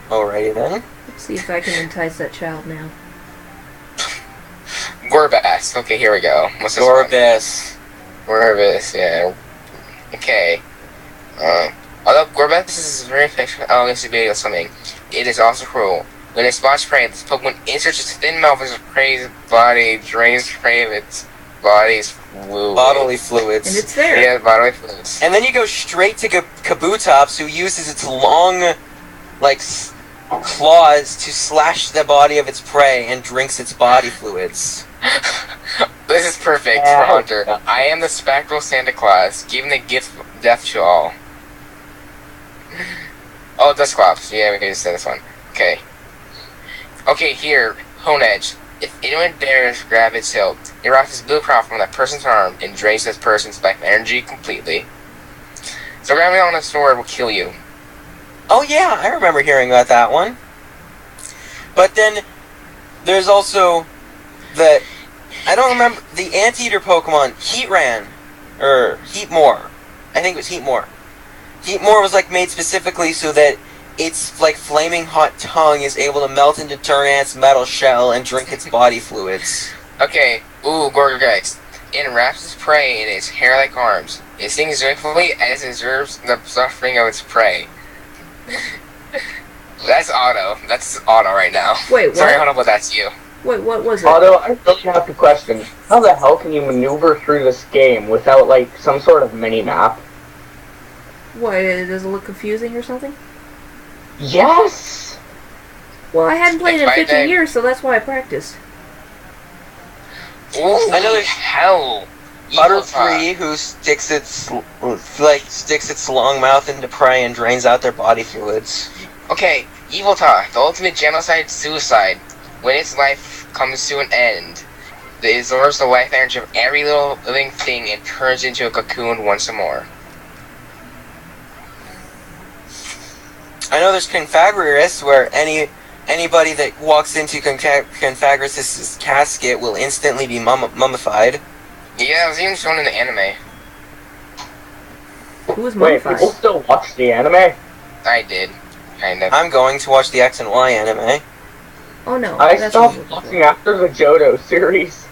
Alrighty then. Let's see if I can entice that child now. Gorbas. Okay, here we go. What's this Gorbas. Gorbas, yeah. Okay. Although Gorbas is very affectionate, elegant to swimming, it is also cruel. When it spots prey, this Pokemon inserts its thin mouth into its prey's body, drains prey of its body's bodily fluids. And it's there. Yeah, bodily fluids. And then you go straight to Kabutops, who uses its long, claws to slash the body of its prey and drinks its body fluids. This is perfect for Hunter. I am the spectral Santa Claus, giving the gift of death to all. Oh, Dusclops. Yeah, we can just say this one. Okay. Okay, here, Honedge. If anyone dares grab its hilt, it wraps its blue crown from that person's arm and drains that person's life energy completely. So grabbing on a sword will kill you. Oh yeah, I remember hearing about that one. But then, there's also I don't remember, the Anteater Pokemon, Heatran, or Heatmore. I think it was Heatmore. Heatmore was made specifically so that its flaming hot tongue is able to melt into Turnant's metal shell and drink its body fluids. Okay, ooh, Gorgeist. and wraps its prey in its hair-like arms. It sings joyfully as it observes the suffering of its prey. That's Otto. That's Otto right now. Wait, what? Sorry, hold on, but that's you. Wait, what was it? Although I really have to question, how the hell can you maneuver through this game without like some sort of mini-map? What, does it look confusing or something? Yes! Well, I hadn't played in Like 15 years, so that's why I practiced. Ooh, I know there's hell. Butterfree who sticks its long mouth into prey and drains out their body fluids. Okay, Evilta, the ultimate genocide suicide. When its life comes to an end, it absorbs the life energy of every little living thing and turns into a cocoon once more. I know there's Confagorus, where anybody that walks into Confagorus' casket will instantly be mummified. Yeah, it was even shown in the anime. Who was Wait, mummified? people still watch the anime? I did, kind of. I'm going to watch the X and Y anime. Oh no. I that's stopped not- watching after the Johto series.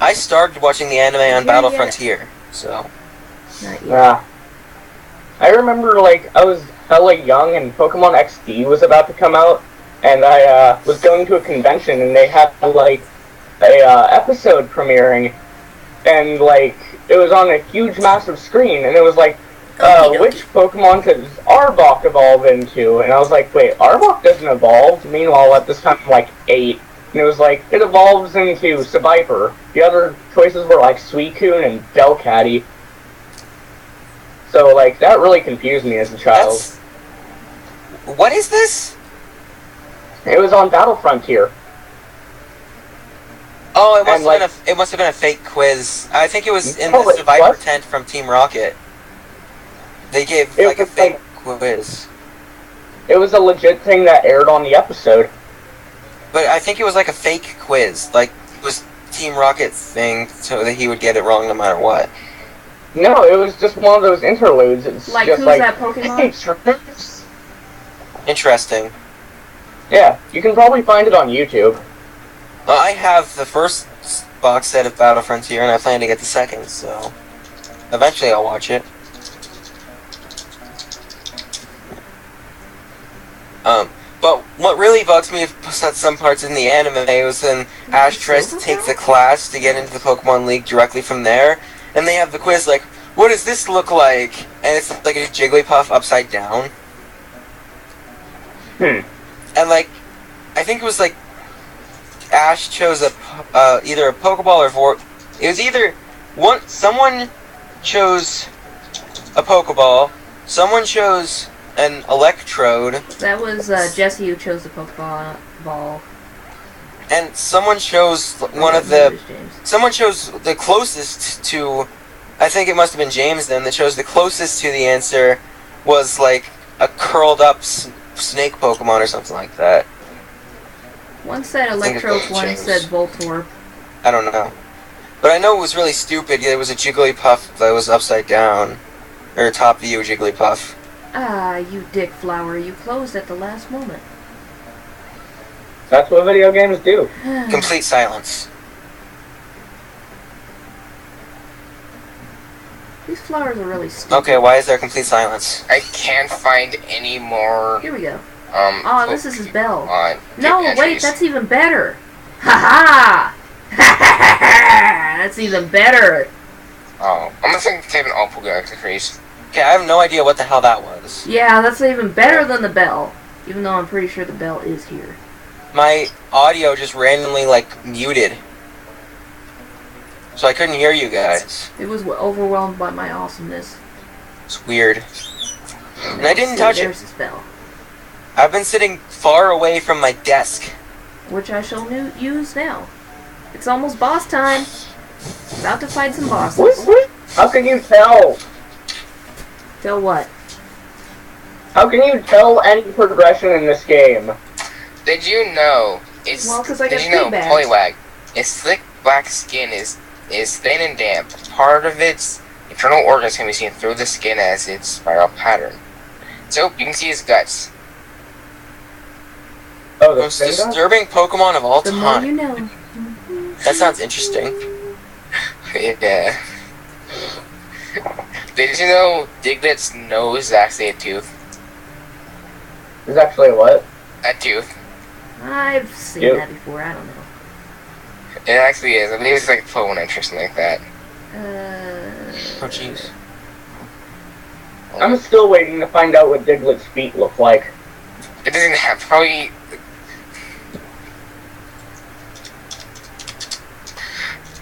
I started watching the anime on Yeah, Battle yeah. Frontier, so... Not yet. Yeah. I remember, like, I was hella young and Pokemon XD was about to come out, and I was going to a convention and they had, like, a episode premiering, and, like, it was on a huge, massive screen, and it was like, which Pokemon does Arbok evolve into? And I was like, wait, Arbok doesn't evolve? Meanwhile, at this time, I'm like 8. And it was like, it evolves into Seviper. The other choices were like Suicune and Delcatty. So, like, that really confused me as a child. What is this? It was on Battle Frontier. Oh, it And, must have been a fake quiz. I think it was in Oh, the it Survivor was? tent from Team Rocket. They gave It like a was fake quiz. It was a legit thing that aired on the episode. But I think it was like a fake quiz. Like, it was Team Rocket thing so that he would get it wrong no matter what. No, it was just one of those interludes. It's Like, just who's like, that Pokemon? "Hey, Travis." Interesting. Yeah, you can probably find it on YouTube. I have the first box set of Battle Frontier, and I plan to get the second, so... Eventually I'll watch it. But what really bugs me at some parts in the anime was when Ash tries to take the class to get into the Pokemon League directly from there, and they have the quiz like, what does this look like? And it's like a Jigglypuff upside down. And like, I think it was like, Ash chose either a Pokeball or it was either someone chose a Pokeball, someone chose an Electrode, That was Jesse who chose the Pokeball ball. and someone chose someone chose the closest to, I think it must have been James then, that chose the closest to the answer was like a curled up snake Pokemon or something like that. One said think it Electrode, was one James. said Voltorb. I don't know. But I know it was really stupid. It was a Jigglypuff that was upside down. Or top view Jigglypuff. Ah, you dick flower, you closed at the last moment. That's what video games do. Complete silence. These flowers are really stupid. Okay, why is there complete silence? I can't find any more, Here we go. Oh, this is his bell. No, wait, entries. that's even better. Ha ha! That's even better. Oh, I'm just going to type in all Pokemon entries. Okay, I have no idea what the hell that was. Yeah, that's even better than the bell. Even though I'm pretty sure the bell is here. My audio just randomly, like, muted. So I couldn't hear you guys. It was overwhelmed by my awesomeness. It's weird. And I didn't touch it. There's his bell. I've been sitting far away from my desk. Which I shall use now. It's almost boss time. About to fight some bosses. How can you tell? Tell what? How can you tell any progression in this game? Did you know it's Well, 'cause I did got you know feedback. Poliwag, its thick black skin is thin and damp. Part of its internal organs can be seen through the skin as its spiral pattern. So you can see his guts. Oh, the Most Spinda? disturbing Pokemon of all The more you time. know. That sounds interesting. Yeah. Did you know Diglett's nose is actually a tooth? It's actually what? A tooth. I've seen Yep. that before. I don't know. It actually is. I believe it's like phone or something like that. Oh jeez. I'm still waiting to find out what Diglett's feet look like. It doesn't have probably.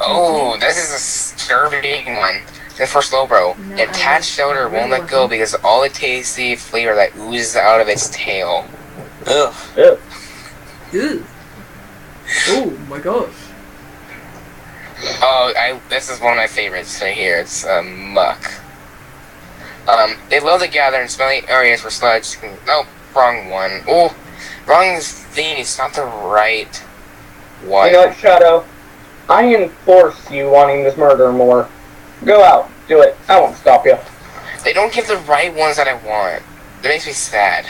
Oh, this is a disturbing one. The first low, bro. No, The attached shoulder won't let go wasn't. because of all the tasty flavor that oozes out of its tail. Ugh. Ugh. Ew. Oh my gosh. Oh, this is one of my favorites right here. It's muck. They love to gather in smelly areas where sludge can. Nope, wrong one. Oh, wrong thing. It's not the right one. You know what, Shadow? I enforce you wanting this murder more. Go out, do it. I won't stop you. They don't give the right ones that I want. That makes me sad.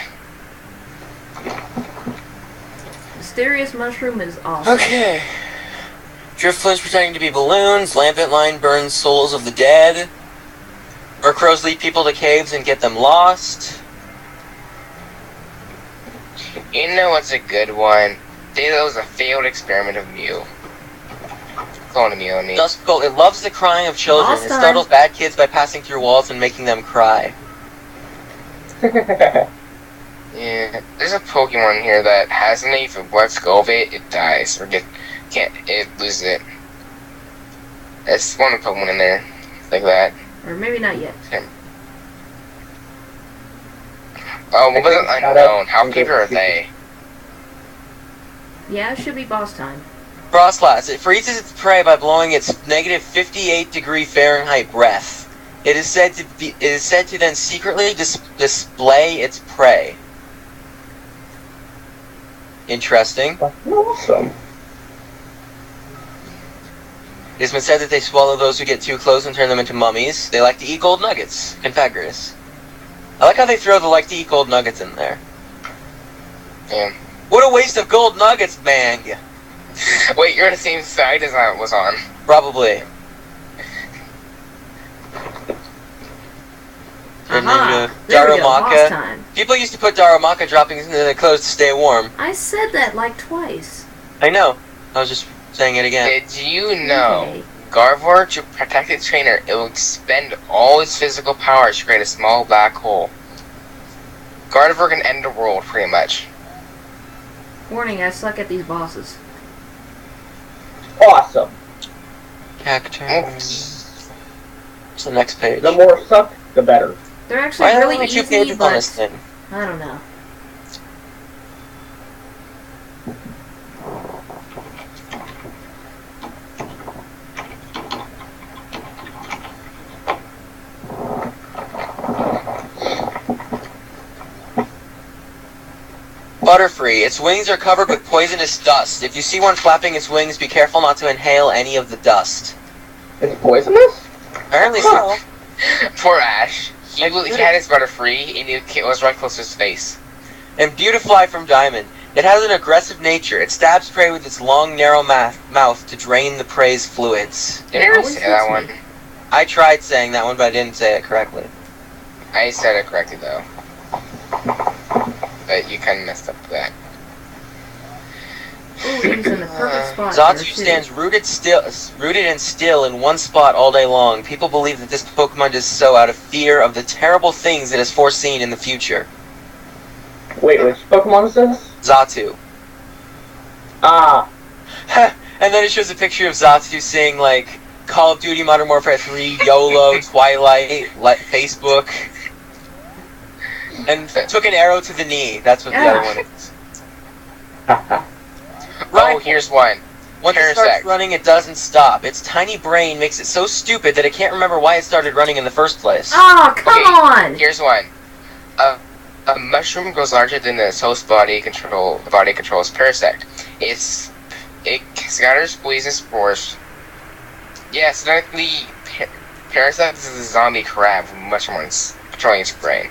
Mysterious mushroom is awesome. Okay. Driftflies pretending to be balloons. Lampet line burns souls of the dead. Or crows lead people to caves and get them lost. You know what's a good one? That was a failed experiment of Mew. Clone of Mew, I mean. Dusk Bolt, it loves the crying of children. Lost It time. startles bad kids by passing through walls and making them cry. Yeah, there's a Pokemon here that has an if it lets go of it, it dies. Or it loses it. There's one Pokemon in there. Like that. Or maybe not yet. Oh, what was it? Unknown. How creepy are they? Yeah, it should be boss time. Frostlass, it freezes its prey by blowing its negative 58-degree Fahrenheit breath. It is said to then secretly display its prey. Interesting. Awesome. It has been said that they swallow those who get too close and turn them into mummies. They like to eat gold nuggets. Confagorous. I like how they throw the like to eat gold nuggets in there. Yeah. What a waste of gold nuggets, man! Wait, you're on the same side as I was on. Probably. Aha! There we go, boss time. People used to put Darumaka droppings into their clothes to stay warm. I said that like twice. I know. I was just saying it again. Did you know Okay. Garvor, to protect its trainer, it will expend all its physical powers to create a small black hole. Gardevoir can end the world, pretty much. Warning, I suck at these bosses. Awesome. Cacturn. What's the next page? The more suck, the better. They're actually Why are there really only 2 easy, pages on this but thing? I don't know. Butterfree. Its wings are covered with poisonous dust. If you see one flapping its wings, be careful not to inhale any of the dust. It's poisonous? Apparently so. Poor Ash. He had his Butterfree, and it was right close to his face. And Beautifly from Diamond. It has an aggressive nature. It stabs prey with its long, narrow mouth to drain the prey's fluids. Did I ever say that one? I tried saying that one, but I didn't say it correctly. I said it correctly, though. But you kind of messed up with that. Ooh, he was in the perfect spot. Zatu there, too. stands rooted and still in one spot all day long. People believe that this Pokemon does so out of fear of the terrible things it has foreseen in the future. Wait, which Pokemon is this? Zatu. Ah. And then it shows a picture of Zatu saying, like, Call of Duty Modern Warfare 3, YOLO, Twilight, Facebook. And took an arrow to the knee. That's what the other one is. Oh, here's one. Once it starts running, it doesn't stop. Its tiny brain makes it so stupid that it can't remember why it started running in the first place. Oh, come on! Here's one. A mushroom grows larger than its host body controls Parasect. It scatters poison spores. Yes, technically, Parasect is a zombie crab with mushrooms controlling its brain.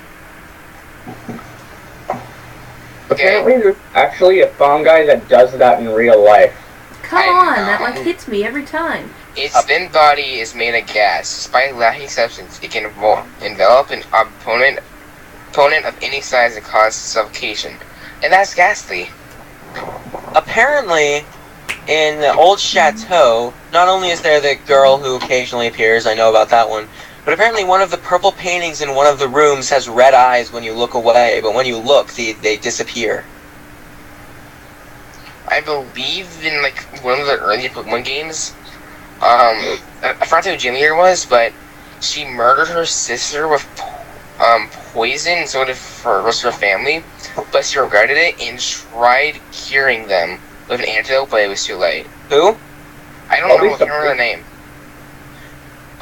Okay. Apparently there's actually a fungi that does that in real life. Come I on, know. that like hits me every time. Its thin body is made of gas. Despite lacking substance, it can envelop an opponent of any size and cause suffocation. And that's ghastly. Apparently, in the old chateau, not only is there the girl who occasionally appears, I know about that one, but apparently one of the purple paintings in one of the rooms has red eyes when you look away, but when you look, they disappear. I believe in like one of the early Pokemon games, I forgot who Jim Leader was, but she murdered her sister with poison, so did for the rest of her family, but she regretted it and tried curing them with an antidote, but it was too late. Who? I don't know, I can't remember their name.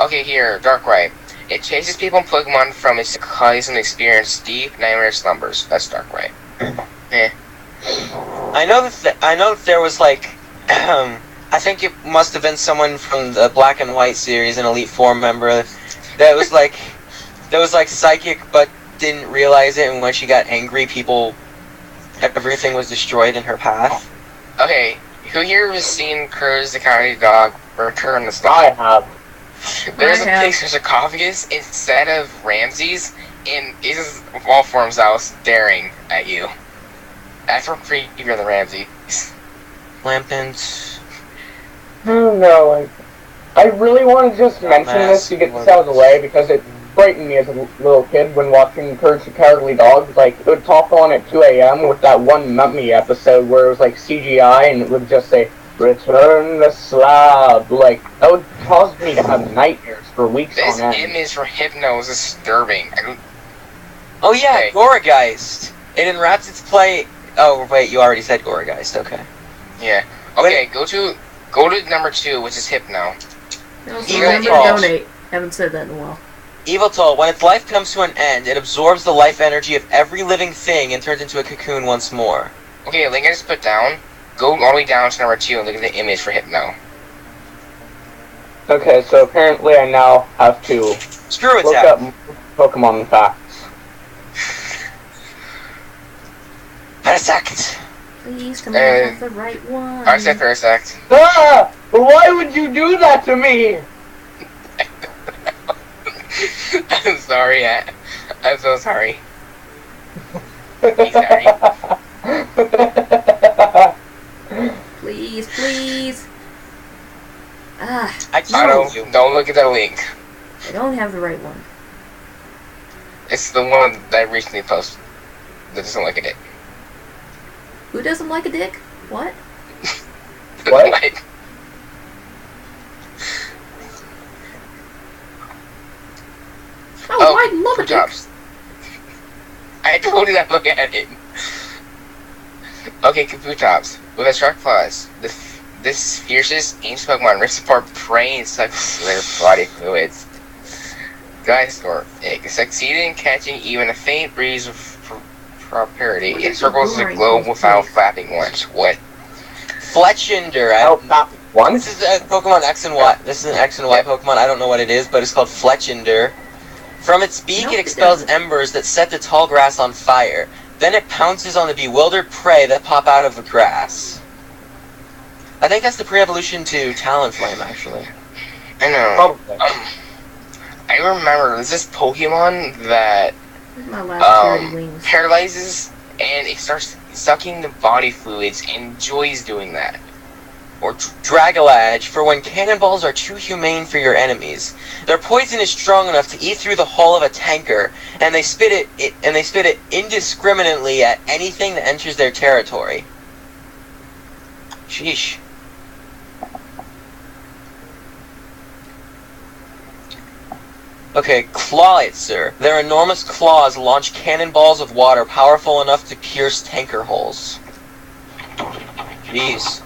Okay, here, Darkrai. It chases people and Pokemon from its cause and experience deep nightmare slumbers. That's Darkrai. Eh. I know that there was like, I think it must have been someone from the Black and White series, an Elite Four member, that was like psychic but didn't realize it, and when she got angry, everything was destroyed in her path. Okay, who here has seen Courage the Cowardly Dog Return the Sky? I have. There's a picture of sarcophagus instead of Ramses, and it is all forms out staring at you. That's more creepier than Ramses. Lampent. Oh no, I really want to just mention this to get this out of the way because it frightened me as a little kid when watching Courage the Cowardly Dog. Like, it would pop on at 2 a.m. with that one Mummy episode where it was like CGI and it would just say, "Return the slab." Like, that would cause me to have nightmares for weeks This on end. image for Hypno is disturbing. Oh yeah, Okay. Gorageist. It enwraps its play. Oh wait, you already said Gorageist. Okay. Yeah. Okay, go to number 2, which is Hypno. Also, Evil remember to Trolls. donate. Haven't said that in a while. Yveltal, when its life comes to an end, it absorbs the life energy of every living thing and turns into a cocoon once more. Okay, link I just put down. Go all the way down to number 2 and look at the image for Hypno. Okay, so apparently I now have to Screw look attack. up Pokemon facts. Parasect. Please, come on, have the right one. I said Parasect. Ah! Why would you do that to me? I'm sorry, I'm so sorry. He's sorry. Please, please. Ah, I Don't look at that link. I don't have the right one. It's the one that I recently posted that doesn't look at it. Who doesn't like a dick? What? What? Like, Oh, I love a dick. Tops. I told you that look at it. Okay, Kabutops. With a sharp claws, this fiercest ancient Pokemon rips apart prey and sucks their body fluids. Geyser egg succeeded in catching even a faint breeze of prosperity. It circles the globe without flapping once. What? Fletchinder. Oh, not once? This is a Pokemon X and Y. This is an X and Y Pokemon. I don't know what it is, but it's called Fletchinder. From its beak, Nope, it it expels doesn't. embers that set the tall grass on fire. Then it pounces on the bewildered prey that pop out of the grass. I think that's the pre-evolution to Talonflame, actually. I know. Probably. I remember there's this Pokemon that This is my last charity wings. paralyzes and it starts sucking the body fluids and enjoys doing that. Or Dragalage, for when cannonballs are too humane for your enemies. Their poison is strong enough to eat through the hull of a tanker, and they spit it indiscriminately at anything that enters their territory. Sheesh. Okay, Clawitzer. Their enormous claws launch cannonballs of water powerful enough to pierce tanker hulls. Jeez.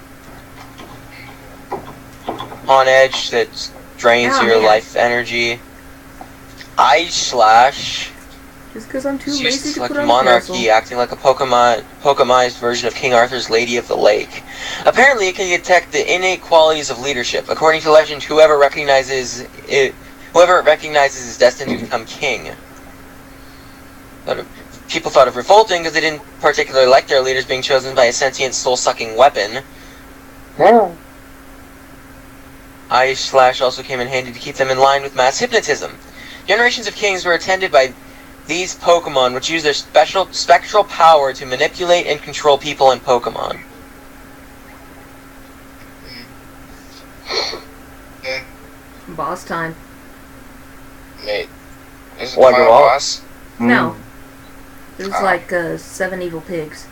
On edge that drains Oh, your man. life energy. Ice Slash. Just because I'm too It's lazy useless to like put on Monarchy, the acting like a Pokemized version of King Arthur's Lady of the Lake. Apparently, it can detect the innate qualities of leadership. According to legend, whoever it recognizes is destined to become king. People thought of revolting because they didn't particularly like their leaders being chosen by a sentient soul-sucking weapon. Yeah. Ice Slash also came in handy to keep them in line with mass hypnotism. Generations of kings were attended by these Pokemon, which use their spectral power to manipulate and control people and Pokemon. Boss time. Wait, is it the What, final what? boss? No. It was Oh. like 7 evil pigs.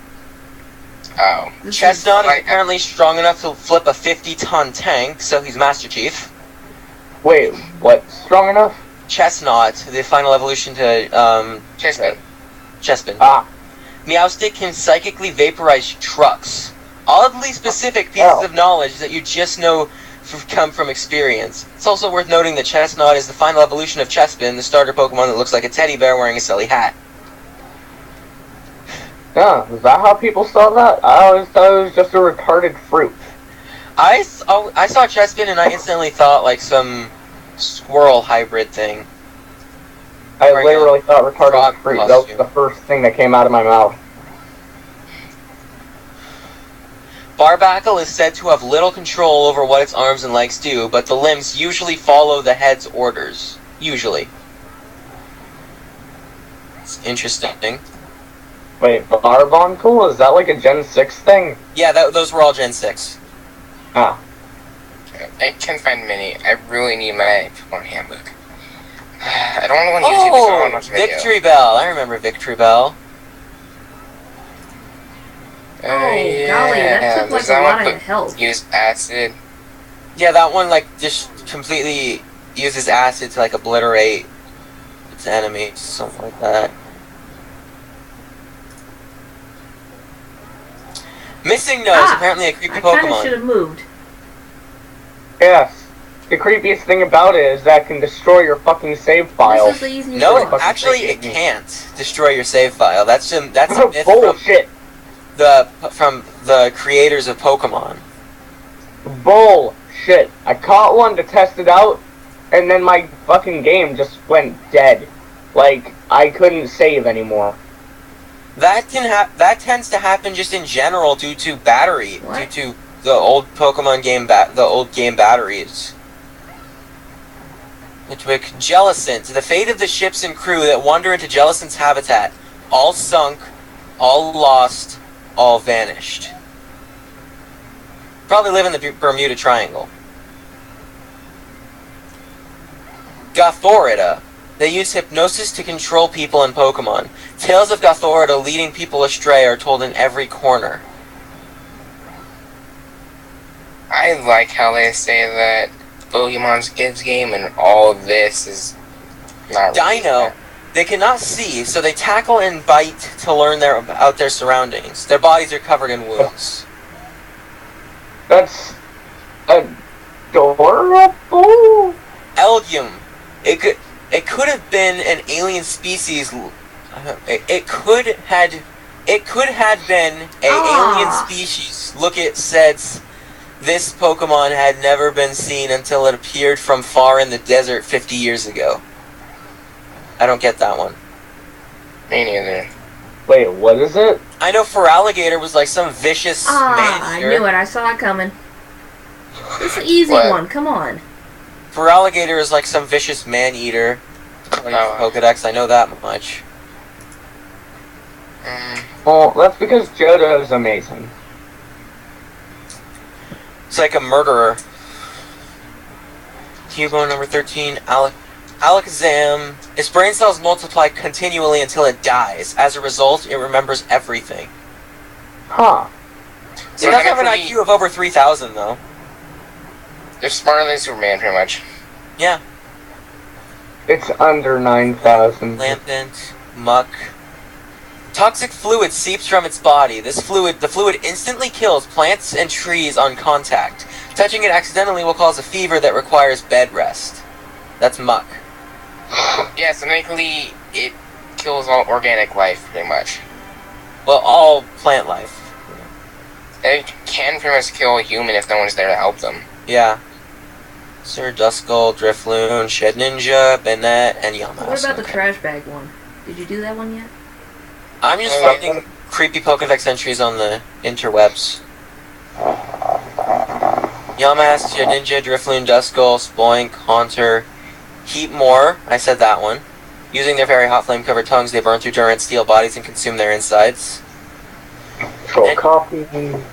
Oh. This Chestnut is like- apparently strong enough to flip a 50-ton tank, so he's Master Chief. Wait, what? Strong enough? Chestnut, the final evolution to Chestnut. Chespin. Ah. Meowstic can psychically vaporize trucks. Oddly specific pieces of knowledge that you just know come from experience. It's also worth noting that Chestnut is the final evolution of Chespin, the starter Pokemon that looks like a teddy bear wearing a silly hat. Yeah, is that how people saw that? I always thought it was just a retarded fruit. I saw Chespin and I instantly thought like some squirrel hybrid thing. I Wearing literally thought retarded frog fruit. That was costume. the first thing that came out of my mouth. Barbacle is said to have little control over what its arms and legs do, but the limbs usually follow the head's orders. Usually. It's interesting. Wait, Barboncule? Is that like a Gen 6 thing? Yeah, those were all Gen 6. Ah. I can't find many. I really need my Pokemon handbook. I don't want to use it because I want to watch a video. Victory Bell. I remember Victory Bell. Oh, golly, that took like does a lot one of health. use acid? Yeah, that one like just completely uses acid to like obliterate its enemies, something like that. Missing Nose, apparently a creepy I kind of should Pokemon. have moved. Yes. The creepiest thing about it is that it can destroy your fucking save file. This is the easiest No, one. actually, it can't destroy your save file. That's a myth from Bullshit. the creators of Pokemon. Bullshit. I caught one to test it out, and then my fucking game just went dead. Like, I couldn't save anymore. That tends to happen just in general due to battery, What? due to the old Pokemon game the old game batteries. Nitwick, Jellicent. The fate of the ships and crew that wander into Jellicent's habitat. All sunk, all lost, all vanished. Probably live in the Bermuda Triangle. Gothorida. They use hypnosis to control people and Pokemon. Tales of Gothorida leading people astray are told in every corner. I like how they say that Pokemon's kids game and all of this is not really Dino. that. They cannot see, so they tackle and bite to learn about their surroundings. Their bodies are covered in wounds. That's adorable. Elgium. It could have been an alien species. It could have been an alien species. Look, it says this Pokemon had never been seen until it appeared from far in the desert 50 years ago. I don't get that one. Me neither. Wait, what is it? I know Feraligatr was like some vicious I man-eater. knew it. I saw it coming. It's an easy What? one. Come on. Feraligatr is like some vicious man-eater. Pokedex, I know that much. Well, that's because Johto is amazing. It's like a murderer. Hugo number 13, Alakazam. Its brain cells multiply continually until it dies. As a result, it remembers everything. Huh. It does have an IQ of over 3,000, though. They're smarter than Superman, pretty much. Yeah. It's under 9,000. Lampent, muck. Toxic fluid seeps from its body. The fluid instantly kills plants and trees on contact. Touching it accidentally will cause a fever that requires bed rest. That's muck. Yeah, so technically, it kills all organic life, pretty much. Well, all plant life. It can pretty much kill a human if no one's there to help them. Yeah. Sir Duskull, Drifloon, Shedninja, Bennett, and Yamask. What about the trash bag one? Did you do that one yet? I'm just finding creepy Pokedex entries on the interwebs. Yamask, Ninja, Drifloon, Duskull, Spoink, Haunter, Heatmore, I said that one. Using their very hot flame-covered tongues, they burn through Durant steel bodies and consume their insides. Troll copy.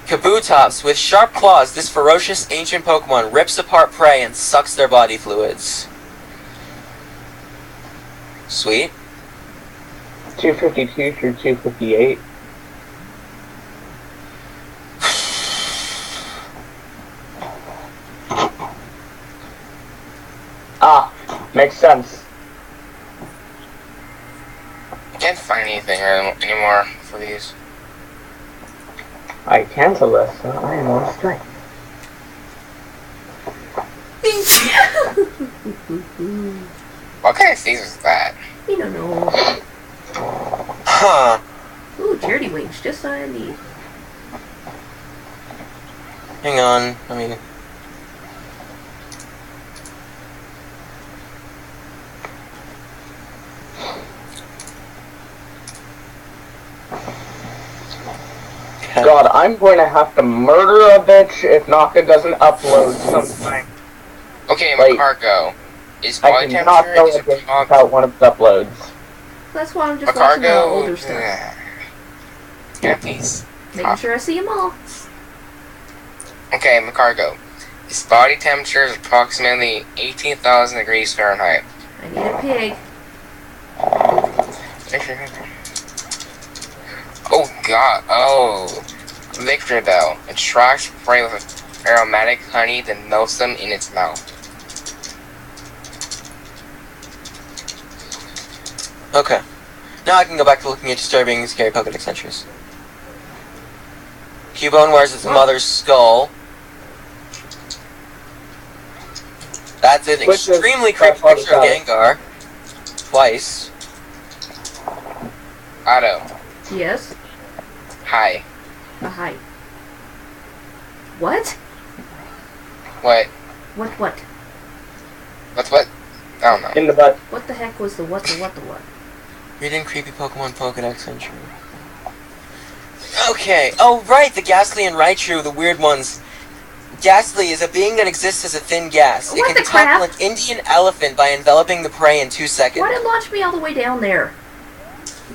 Kabutops, with sharp claws, this ferocious ancient Pokemon rips apart prey and sucks their body fluids. Sweet. 252 through 258. Ah, makes sense. I can't find anything anymore for these. I can't, Alyssa. I am on strike. What kind of things is that? You don't know. Huh. Ooh, charity wings, just what I need. Hang on, I mean... God, I'm going to have to murder a bitch if Naka doesn't upload sometime. Okay, Like, Macargo. Is I body cannot temperature go is a against pog- without one of the uploads. That's why I'm just watching the Macargo. older stuff. Yeah, please. Making sure I see them all. Okay, Macargo. His body temperature is approximately 18,000 degrees Fahrenheit. I need a pig. Oh god, oh. Victor Bell attracts prey with aromatic honey that melts them in its mouth. Okay. Now I can go back to looking at disturbing and scary Pokedex entries. Cubone wears its mother's skull. That's an Which is extremely creepy by far picture of the Gengar. Twice. Otto, Yes? hi. Hi. What? What? What? What? I don't know. In the butt. What the heck was the what? Reading creepy Pokemon Pokedex entry. Okay. Oh, right. The Ghastly and Raichu, the weird ones. Ghastly is a being that exists as a thin gas. What It the can topple crap? an Indian elephant by enveloping the prey in 2 seconds. Why did it launch me all the way down there?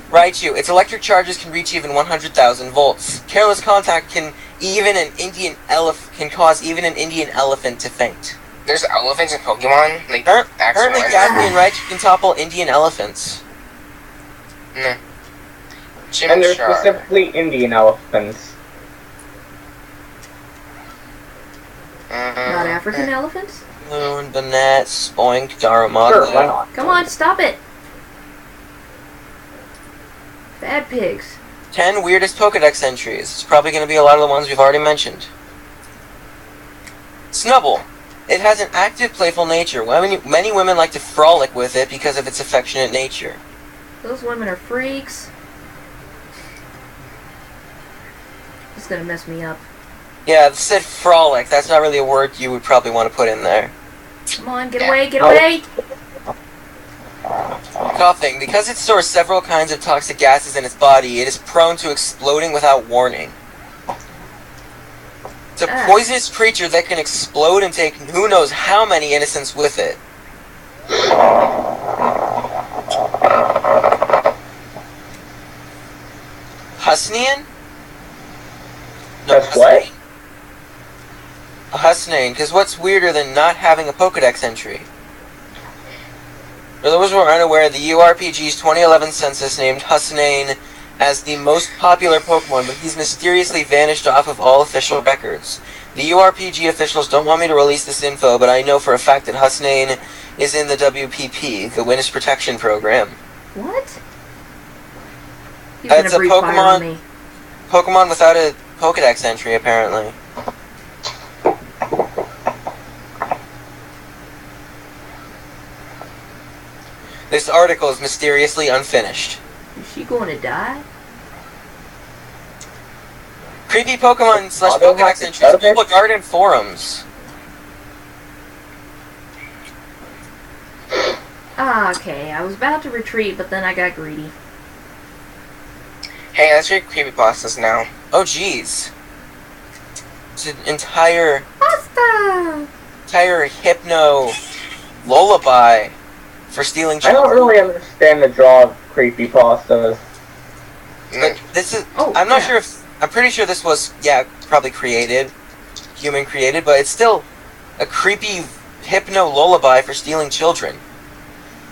Raichu, its electric charges can reach even 100,000 volts. Careless contact can cause even an Indian elephant to faint. There's elephants in Pokemon? Like, Apparently, actual Ghastly and Raichu can topple Indian elephants. Nah. And they're Chimchar. specifically Indian elephants. Not African elephants? Loon, Banette, Spoink, Sure, Darumaka. why not? Come on, stop it! Bad pigs. 10 weirdest Pokedex entries. It's probably going to be a lot of the ones we've already mentioned. Snubble. It has an active, playful nature. Many women like to frolic with it because of its affectionate nature. Those women are freaks. It's gonna mess me up. Yeah, it said frolic. That's not really a word you would probably want to put in there. Come on, get away, get away! Coughing. Because it stores several kinds of toxic gases in its body, it is prone to exploding without warning. It's a poisonous creature that can explode and take who knows how many innocents with it. Husnian? No, That's what? A Husnane, because what's weirder than not having a Pokedex entry? For those who are unaware, the URPG's 2011 census named Husnane as the most popular Pokemon, but he's mysteriously vanished off of all official records. The URPG officials don't want me to release this info, but I know for a fact that Husnane is in the WPP, the Witness Protection Program. What? He's That's gonna a breathe fire on Pokemon- me. Pokemon without a Pokedex entry, apparently. This article is mysteriously unfinished. Is she going to die? Creepy Pokemon / Auto Pokedex hack entries, database? people garden forums. Ah, okay. I was about to retreat, but then I got greedy. Hey, let's read creepypastas now. Oh jeez. It's an entire Pasta! hypno lullaby for stealing I don't children. really understand the draw of creepypastas. But this is. Oh, I'm not yeah. sure if. I'm pretty sure this was, probably human created, but it's still a creepy hypno lullaby for stealing children.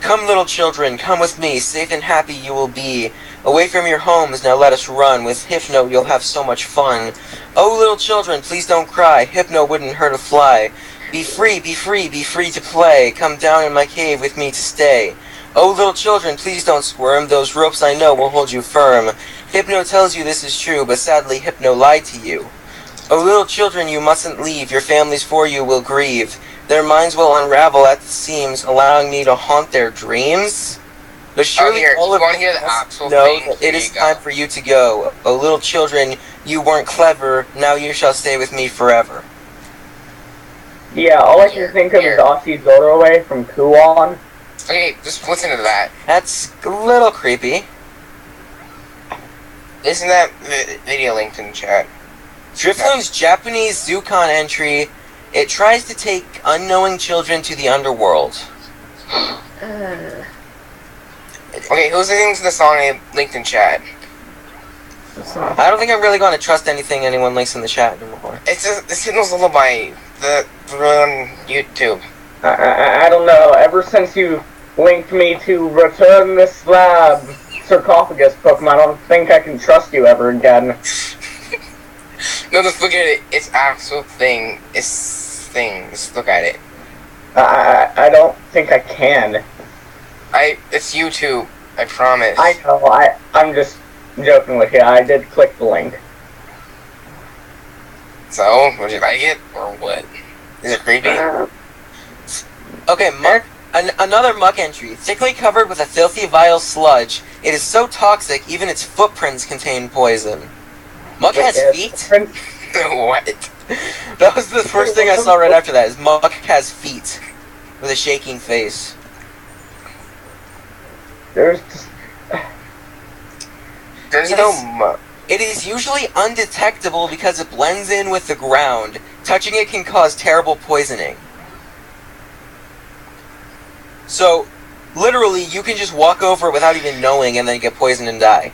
Come, little children, come with me. Safe and happy you will be. Away from your homes, now let us run. With Hypno, you'll have so much fun. Oh, little children, please don't cry. Hypno wouldn't hurt a fly. Be free, be free, be free to play. Come down in my cave with me to stay. Oh, little children, please don't squirm. Those ropes I know will hold you firm. Hypno tells you this is true, but sadly Hypno lied to you. Oh, little children, you mustn't leave. Your families for you will grieve. Their minds will unravel at the seams, allowing me to haunt their dreams. But surely here, all you of wanna you hear the must actual know thing? that Here it is you go. time for you to go. Oh, little children, you weren't clever. Now you shall stay with me forever. Yeah, all I Here, can think of here. is Aussie Zotaway from Kuon. Okay, just listen to that. That's a little creepy. Isn't that video linked in the chat? Drifloon's Japanese Zukon entry. It tries to take unknowing children to the underworld. Okay, who's listening to the song I linked in chat? I don't think I'm really going to trust anything anyone links in the chat anymore. It's Signal's Lullaby, the on YouTube. I don't know, ever since you linked me to Return the Slab sarcophagus Pokemon, I don't think I can trust you ever again. No, just look at it. It's actual thing. It's thing. Just look at it. I don't think I can. It's YouTube. I promise. I know, I'm just joking with you. I did click the link. So, would you like it or what? Is it creepy? Okay, another muck entry. Thickly covered with a filthy, vile sludge. It is so toxic, even its footprints contain poison. Muck has feet? What? That was the first thing I saw right after that, is Muck has feet. With a shaking face. There's no. It is usually undetectable because it blends in with the ground. Touching it can cause terrible poisoning. So, literally, you can just walk over it without even knowing and then get poisoned and die.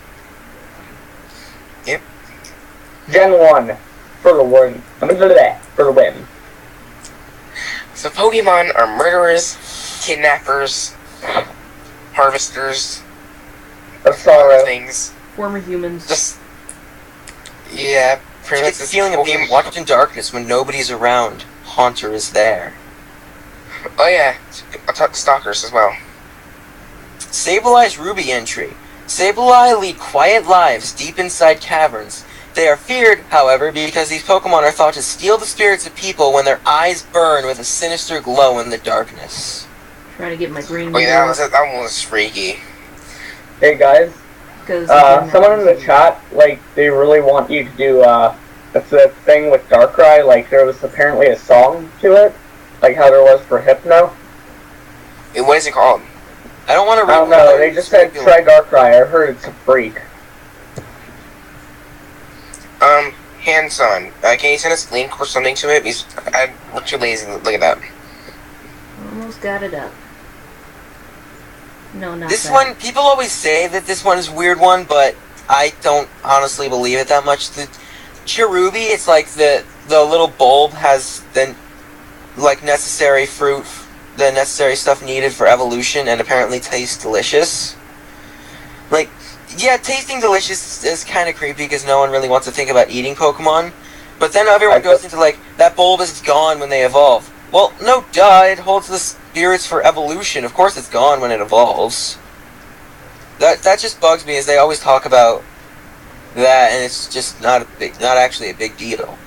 Yep. Gen 1 for the win. For the win. So Pokemon are murderers, kidnappers, harvesters, Of sorrow. things. Former humans. Just yeah, pretty much It's the feeling of being watched in darkness when nobody's around. Haunter is there. Oh yeah, I'll talk to stalkers as well. Sableye's Ruby entry. Sableye lead quiet lives deep inside caverns. They are feared, however, because these Pokemon are thought to steal the spirits of people when their eyes burn with a sinister glow in the darkness. Trying to get my green. Oh yeah, that one was freaky. Hey guys, Because someone in the chat, like, they really want you to do, that's the thing with Darkrai, like, there was apparently a song to it, like how there was for Hypno. What is it called? I don't want to I don't know, they just said try Darkrai, I heard it's a freak. Hanson, can you send us a link or something to it? Because I'm too lazy to look at that. almost got it up. No, not This that. one, people always say that this one is a weird one, but I don't honestly believe it that much. The Cherubi, it's like the little bulb has the necessary fruit, the necessary stuff needed for evolution, and apparently tastes delicious. Like, yeah, tasting delicious is kind of creepy because no one really wants to think about eating Pokemon. But then everyone goes into like, that bulb is gone when they evolve. Well, no, duh, it holds the spirits for evolution. Of course it's gone when it evolves. That just bugs me, as they always talk about that, and it's just not actually a big deal.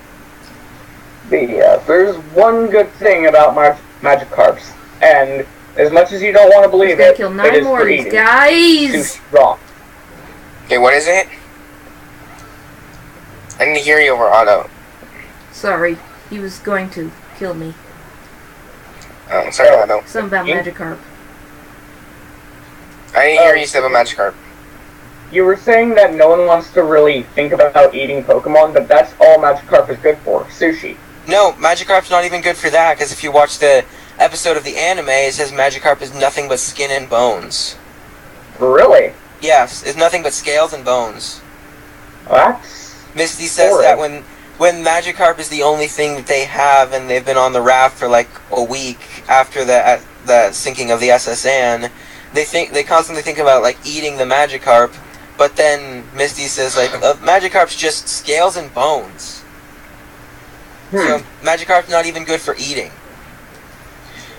But yeah, there's one good thing about Magikarps, and as much as you don't want to believe He's gonna it, kill it 9 is more of these breeding. guys! Too strong. Okay, what is it? I didn't hear you over auto. Sorry, he was going to kill me. Oh, sorry, auto. Something about Magikarp. I didn't hear you say about Magikarp. you were saying that no one wants to really think about eating Pokemon, but that's all Magikarp is good for, sushi. No, Magikarp's not even good for that, because if you watch the episode of the anime, it says Magikarp is nothing but skin and bones. Really? Yes, it's nothing but scales and bones. That's Misty says horrid. that when Magikarp is the only thing that they have, and they've been on the raft for like a week after the sinking of the SS Anne, they constantly think about like eating the Magikarp, but then Misty says like Magikarp's just scales and bones. So Magikarp's not even good for eating.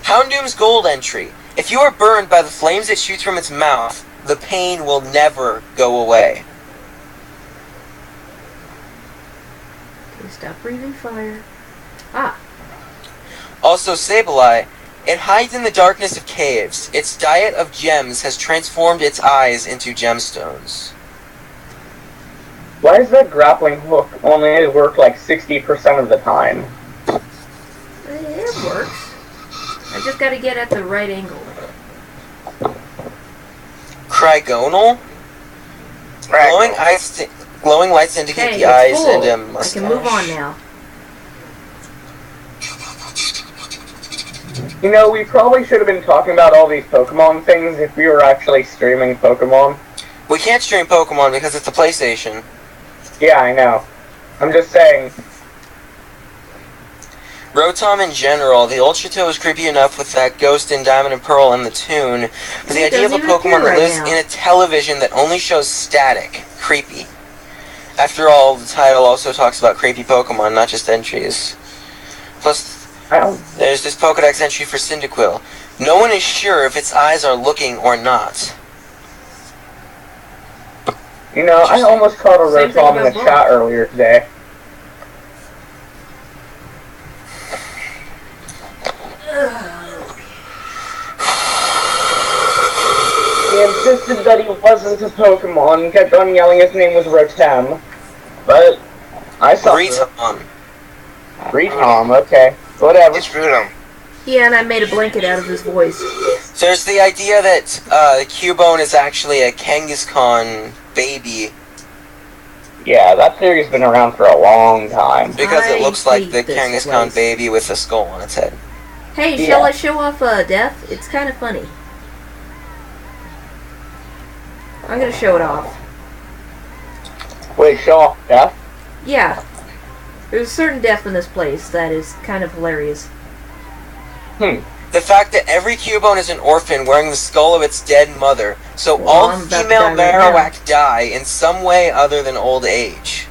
Houndoom's gold entry. If you are burned by the flames it shoots from its mouth, the pain will never go away. Okay, stop breathing fire. Ah. Also, Sableye. It hides in the darkness of caves. Its diet of gems has transformed its eyes into gemstones. Why does that grappling hook only work like 60% of the time? It works. I just gotta get at the right angle. Cryogonal? Glowing lights indicate Okay, the eyes it's full. and a I mustache. can move on now. You know, we probably should have been talking about all these Pokemon things if we were actually streaming Pokemon. We can't stream Pokemon because it's a PlayStation. Yeah, I know. I'm just saying. Rotom in general, the Ultrato is creepy enough with that ghost in Diamond and Pearl and the tune, but the It idea of a doesn't even Pokemon appear that right lives now. in a television that only shows static, creepy. After all, the title also talks about creepy Pokemon, not just entries. Plus, there's this Pokedex entry for Cyndaquil. No one is sure if its eyes are looking or not. You know, I almost caught a Same thing Rotom in the about chat earlier today. He insisted that he wasn't a Pokemon and kept on yelling his name was Rotem. But I saw Rotom. Rotom, okay. Whatever. It's Rotom. Yeah, and I made a blanket out of his voice. So there's the idea that Cubone is actually a Kangaskhan baby Yeah, that theory's been around for a long time. because it I looks like the hate this Kangaskhan place. baby with a skull on its head. Hey, Yeah. shall I show off Death? It's kind of funny. I'm gonna show it off. Wait, show off Death? Yeah. There's a certain death in this place that is kind of hilarious. The fact that every Cubone is an orphan wearing the skull of its dead mother, so Well, all I'm about to female die right Marowak die in some way other than old age.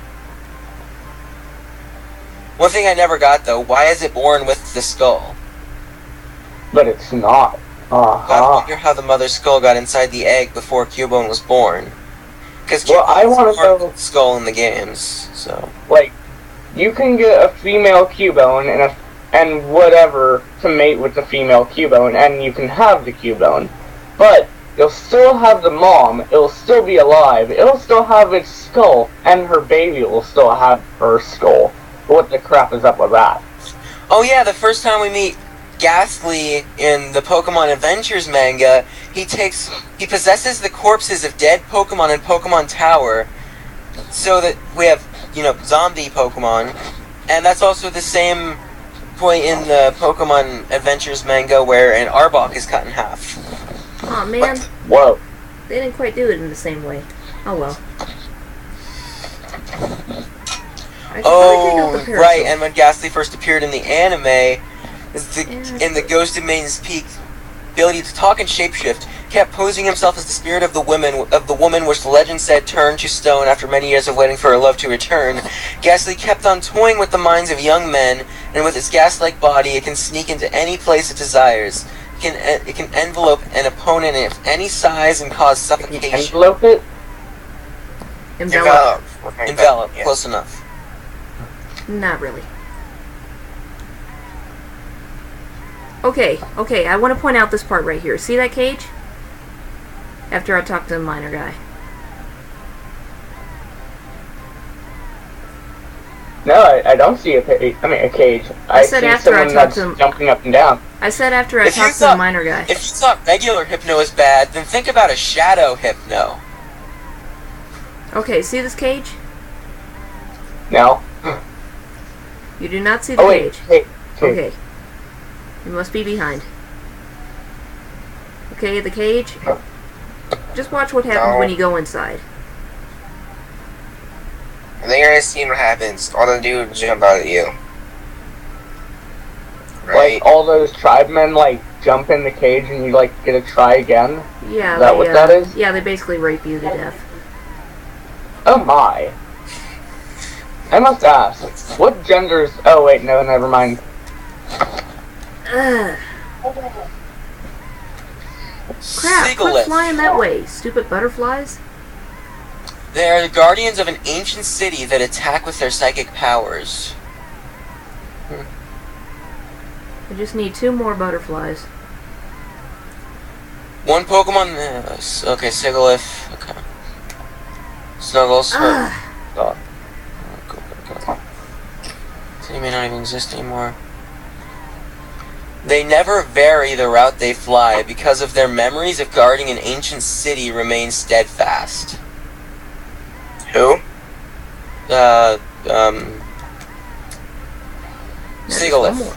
One thing I never got though, why is it born with the skull? But it's not. I wonder how the mother's skull got inside the egg before Cubone was born. Because Well, I wanna Cubone know- skull in the games, so... Like, you can get a female Cubone and whatever to mate with the female Cubone, and you can have the Cubone. But you'll still have the mom, it'll still be alive, it'll still have its skull, and her baby will still have her skull. What the crap is up with that? Oh yeah, the first time we meet Ghastly in the Pokemon Adventures manga, he possesses the corpses of dead Pokemon in Pokemon Tower, so that we have, zombie Pokemon, and that's also the same point in the Pokemon Adventures manga where an Arbok is cut in half. Aw, man. Whoa. They didn't quite do it in the same way. Oh well. I should probably take out the parasol. Right, and when Ghastly first appeared in the anime, in the Ghost of Maiden's Peak, ability to talk and shapeshift, kept posing himself as the spirit of the woman which the legend said turned to stone after many years of waiting for her love to return. Ghastly kept on toying with the minds of young men, and with its gas-like body, it can sneak into any place it desires. It can envelope an opponent of any size and cause suffocation. Envelope it? Envelop. Envelop, Yeah. close enough. Not really. Okay, I want to point out this part right here. See that cage? After I talk to the miner guy. No, I don't see a cage. I said see after I someone talked that's to him. jumping up and down. I said after I If you talked to the thought- miner guy. If you thought regular Hypno is bad, then think about a Shadow Hypno. Okay, see this cage? No. You do not see the Oh wait, cage. hey. Okay. You must be behind. Okay, the cage. Just watch what happens No. when you go inside. And then you're gonna see what happens. All they do is jump out at you. Right? Like all those tribemen like jump in the cage and you like get to try again. Yeah, Is that what that is? Yeah, they basically rape you to death. Oh my. I must ask, what genders... Oh wait, no, never mind. Ugh. Crap, quit Sigilith. flying that way, stupid butterflies. They are the guardians of an ancient city that attack with their psychic powers. I just need 2 more butterflies. One Pokemon. Okay, Sigilith. Okay. Snuggles. Ugh. Oh. Go. City may not even exist anymore. They never vary the route they fly because of their memories of guarding an ancient city remain steadfast. Who? There's one Sigilith. more.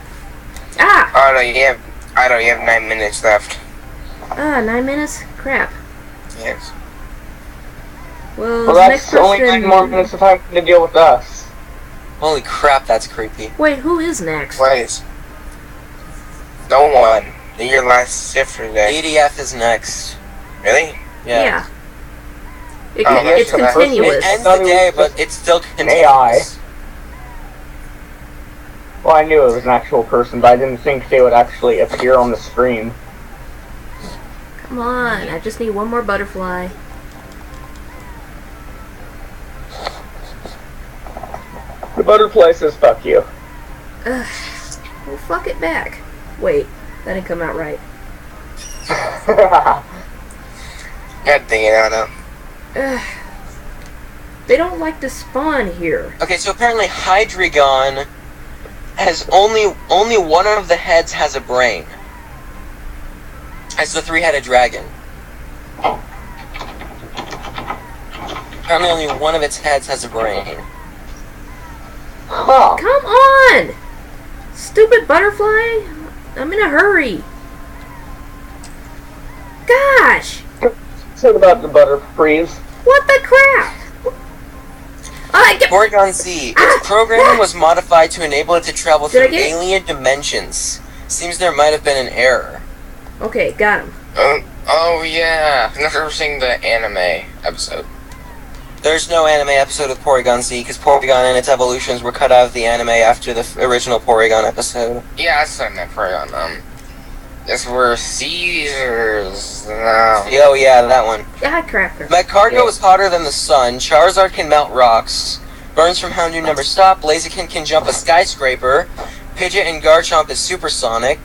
Ah! Oh no, you have 9 minutes left. 9 minutes? Crap. Yes. Well, Well, the next that's only person... 9 more minutes of time to deal with us. Holy crap, that's creepy. Wait, who is next? Please. No one. Your last shift for today. ADF is next. Really? Yeah. It, Oh, it's that's the first continuous. It ends the day, but it's still continuous. AI. Well, I knew it was an actual person, but I didn't think they would actually appear on the screen. Come on, I just need 1 more butterfly. The butterfly says fuck you. Ugh. Well, fuck it back. Wait, that didn't come out right. God dang it, Anna. Ugh. They don't like to spawn here. Okay, so apparently Hydreigon has only one of the heads has a brain. It's the 3-headed dragon. Apparently only one of its heads has a brain. Huh. Come on! Stupid butterfly! I'm in a hurry. Gosh! Said about the butterfreeze. What the crap? I get... Porygon Z. Its programming was modified to enable it to travel Did I through get it? alien dimensions. Seems there might have been an error. Okay, got him. Oh yeah. I've never seen the anime episode. There's no anime episode of Porygon Z because Porygon and its evolutions were cut out of the anime after the original Porygon episode. Yeah, that's what I meant for This were Caesars. No. Oh yeah, that one. Ah, crap. Magcargo is hotter than the sun. Charizard can melt rocks. Burns from Houndoom never stop. Blaziken can jump a skyscraper. Pidgeot and Garchomp is supersonic.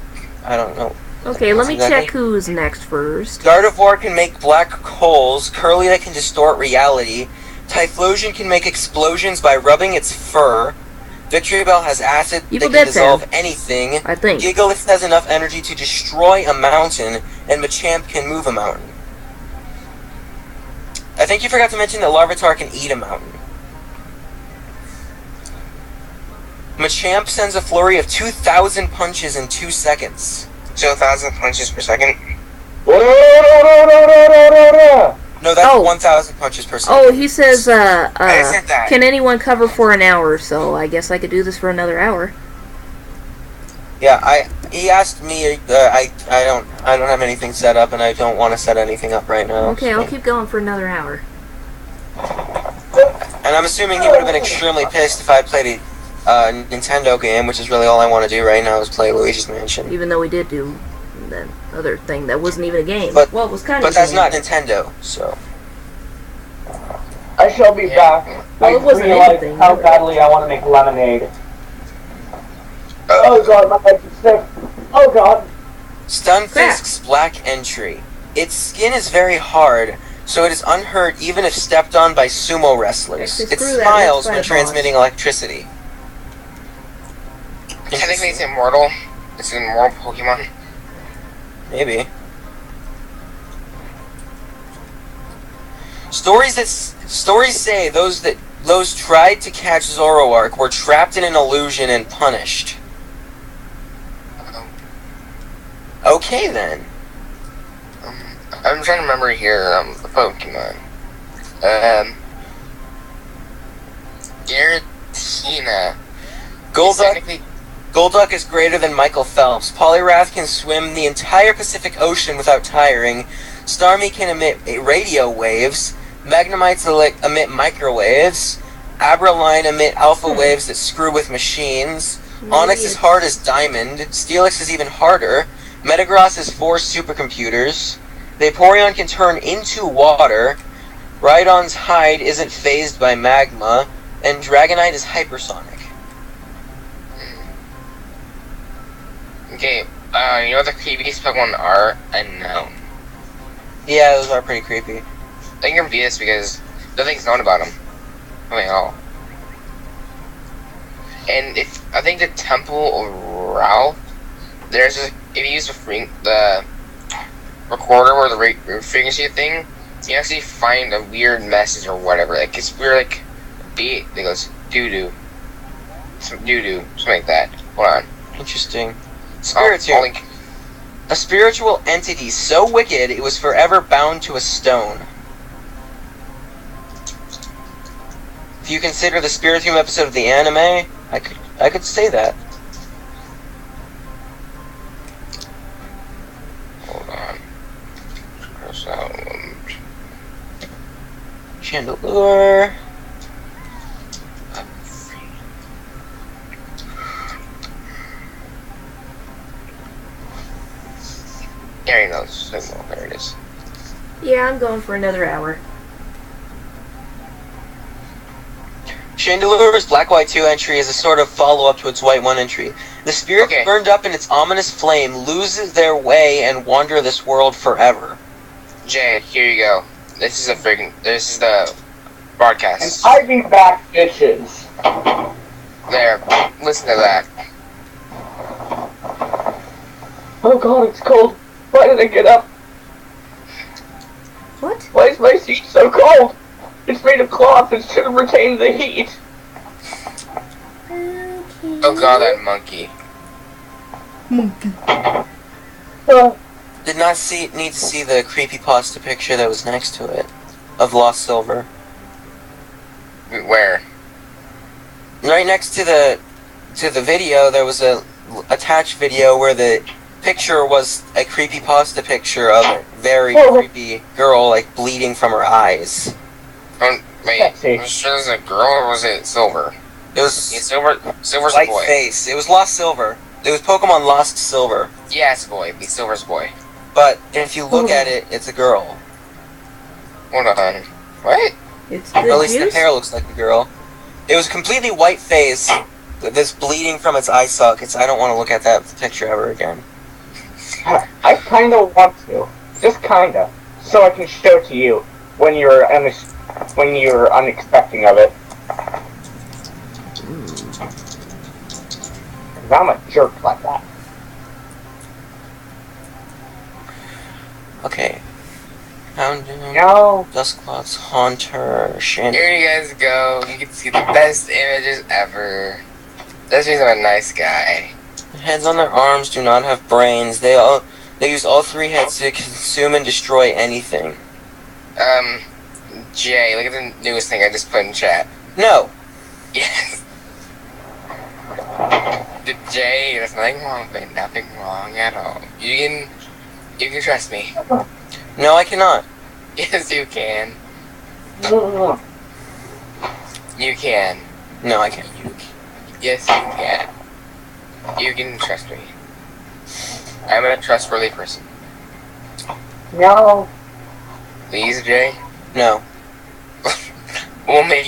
I don't know. Okay, let me Exactly. check who's next first. Gardevoir can make black holes. Curlita can distort reality. Typhlosion can make explosions by rubbing its fur. Victreebel has acid Evil that can Dead dissolve Sound. anything. I think. Gigalith has enough energy to destroy a mountain, and Machamp can move a mountain. I think you forgot to mention that Larvitar can eat a mountain. Machamp sends a flurry of 2,000 punches in 2 seconds. 2,000 punches per second. No, that's Oh. 1,000 punches per second. Oh, he says, I said that. can anyone cover for an hour? So I guess I could do this for another hour. Yeah, he asked me. I don't have anything set up, and I don't want to set anything up right now. Okay, so. I'll keep going for another hour. And I'm assuming he would have been extremely pissed if I played a Nintendo game, which is really all I want to do right now is play Luigi's Mansion. Even though we did do that other thing that wasn't even a game. But- well, it was kind of But a that's game. not Nintendo, so. I shall be back. Well, I it wasn't realize anything, how really. badly I want to make lemonade. Oh god, my legs are sick. Oh god. Stunfisk's black entry. Its skin is very hard, so it is unhurt even if stepped on by sumo wrestlers. Actually, It screw that, smiles let's when try a boss. transmitting electricity. Technically, it's immortal. It's an immortal Pokemon. Maybe. Stories say those tried to catch Zoroark were trapped in an illusion and punished. Okay then. I'm trying to remember here. The Pokemon. Giratina. Golduck is greater than Michael Phelps. Poliwrath can swim the entire Pacific Ocean without tiring. Starmie can emit radio waves. Magnemites emit microwaves. Abraline emit alpha waves that screw with machines. Onyx is hard as diamond. Steelix is even harder. Metagross is 4 supercomputers. Vaporeon can turn into water. Rhydon's hide isn't phased by magma. And Dragonite is hypersonic. Okay, you know what the creepiest Pokemon are? Unknown. Yeah, those are pretty creepy. I think I'm this because nothing's known about them. I mean, at all. And I think the Temple of Ralph, if you use the recorder or the frequency thing, you actually find a weird message or whatever. Like, it's weird, like, a beat that goes doo-doo. Some doo-doo, something like that. Hold on. Interesting. A spiritual entity so wicked it was forever bound to a stone. If you consider the Spiritomb episode of the anime, I could say that. Hold on. Chandelure. There you go, signal. There it is. Yeah, I'm going for another hour. Chandelure's Black White 2 entry is a sort of follow-up to its White 1 entry. The spirits burned up in its ominous flame loses their way and wander this world forever. Jay, here you go. This is the broadcast. And Ivy back bitches. There, listen to that. Oh god, it's cold. Why did I get up? What? Why is my seat so cold? It's made of cloth and should have retained the heat. Okay. Oh god, that monkey. Did not need to see the creepypasta picture that was next to it of Lost Silver. Where? Right next to the video, there was a attached video where the picture was a creepypasta picture of a very creepy girl, like, bleeding from her eyes. Wait, was it just a girl or was it Silver? It was Silver's white a boy. face. It was Lost Silver. It was Pokemon Lost Silver. Yeah, it's a boy. Silver's a boy. But if you look at it, it's a girl. Hold on. What? It's Or at least the juice? hair looks like a girl. It was a completely white face with this bleeding from its eye sockets. I don't want to look at that picture ever again. I kinda want to. Just kinda. So I can show to you when you're unexpecting of it. 'Cause I'm a jerk like that. Okay. Houndoom, No. Dusclops, Haunter, Shandy. Here you guys go. You can see the best images ever. That means I'm a nice guy. The heads on their arms do not have brains. They use all 3 heads to consume and destroy anything. Jay, look at the newest thing I just put in chat. No. Yes. Jay, there's nothing wrong with it. Nothing wrong at all. You can trust me. No, I cannot. Yes, you can. No. You can. No, I can't. Yes, you can. You can trust me. I'm a trustworthy person. No. Please, Jay? No. We'll make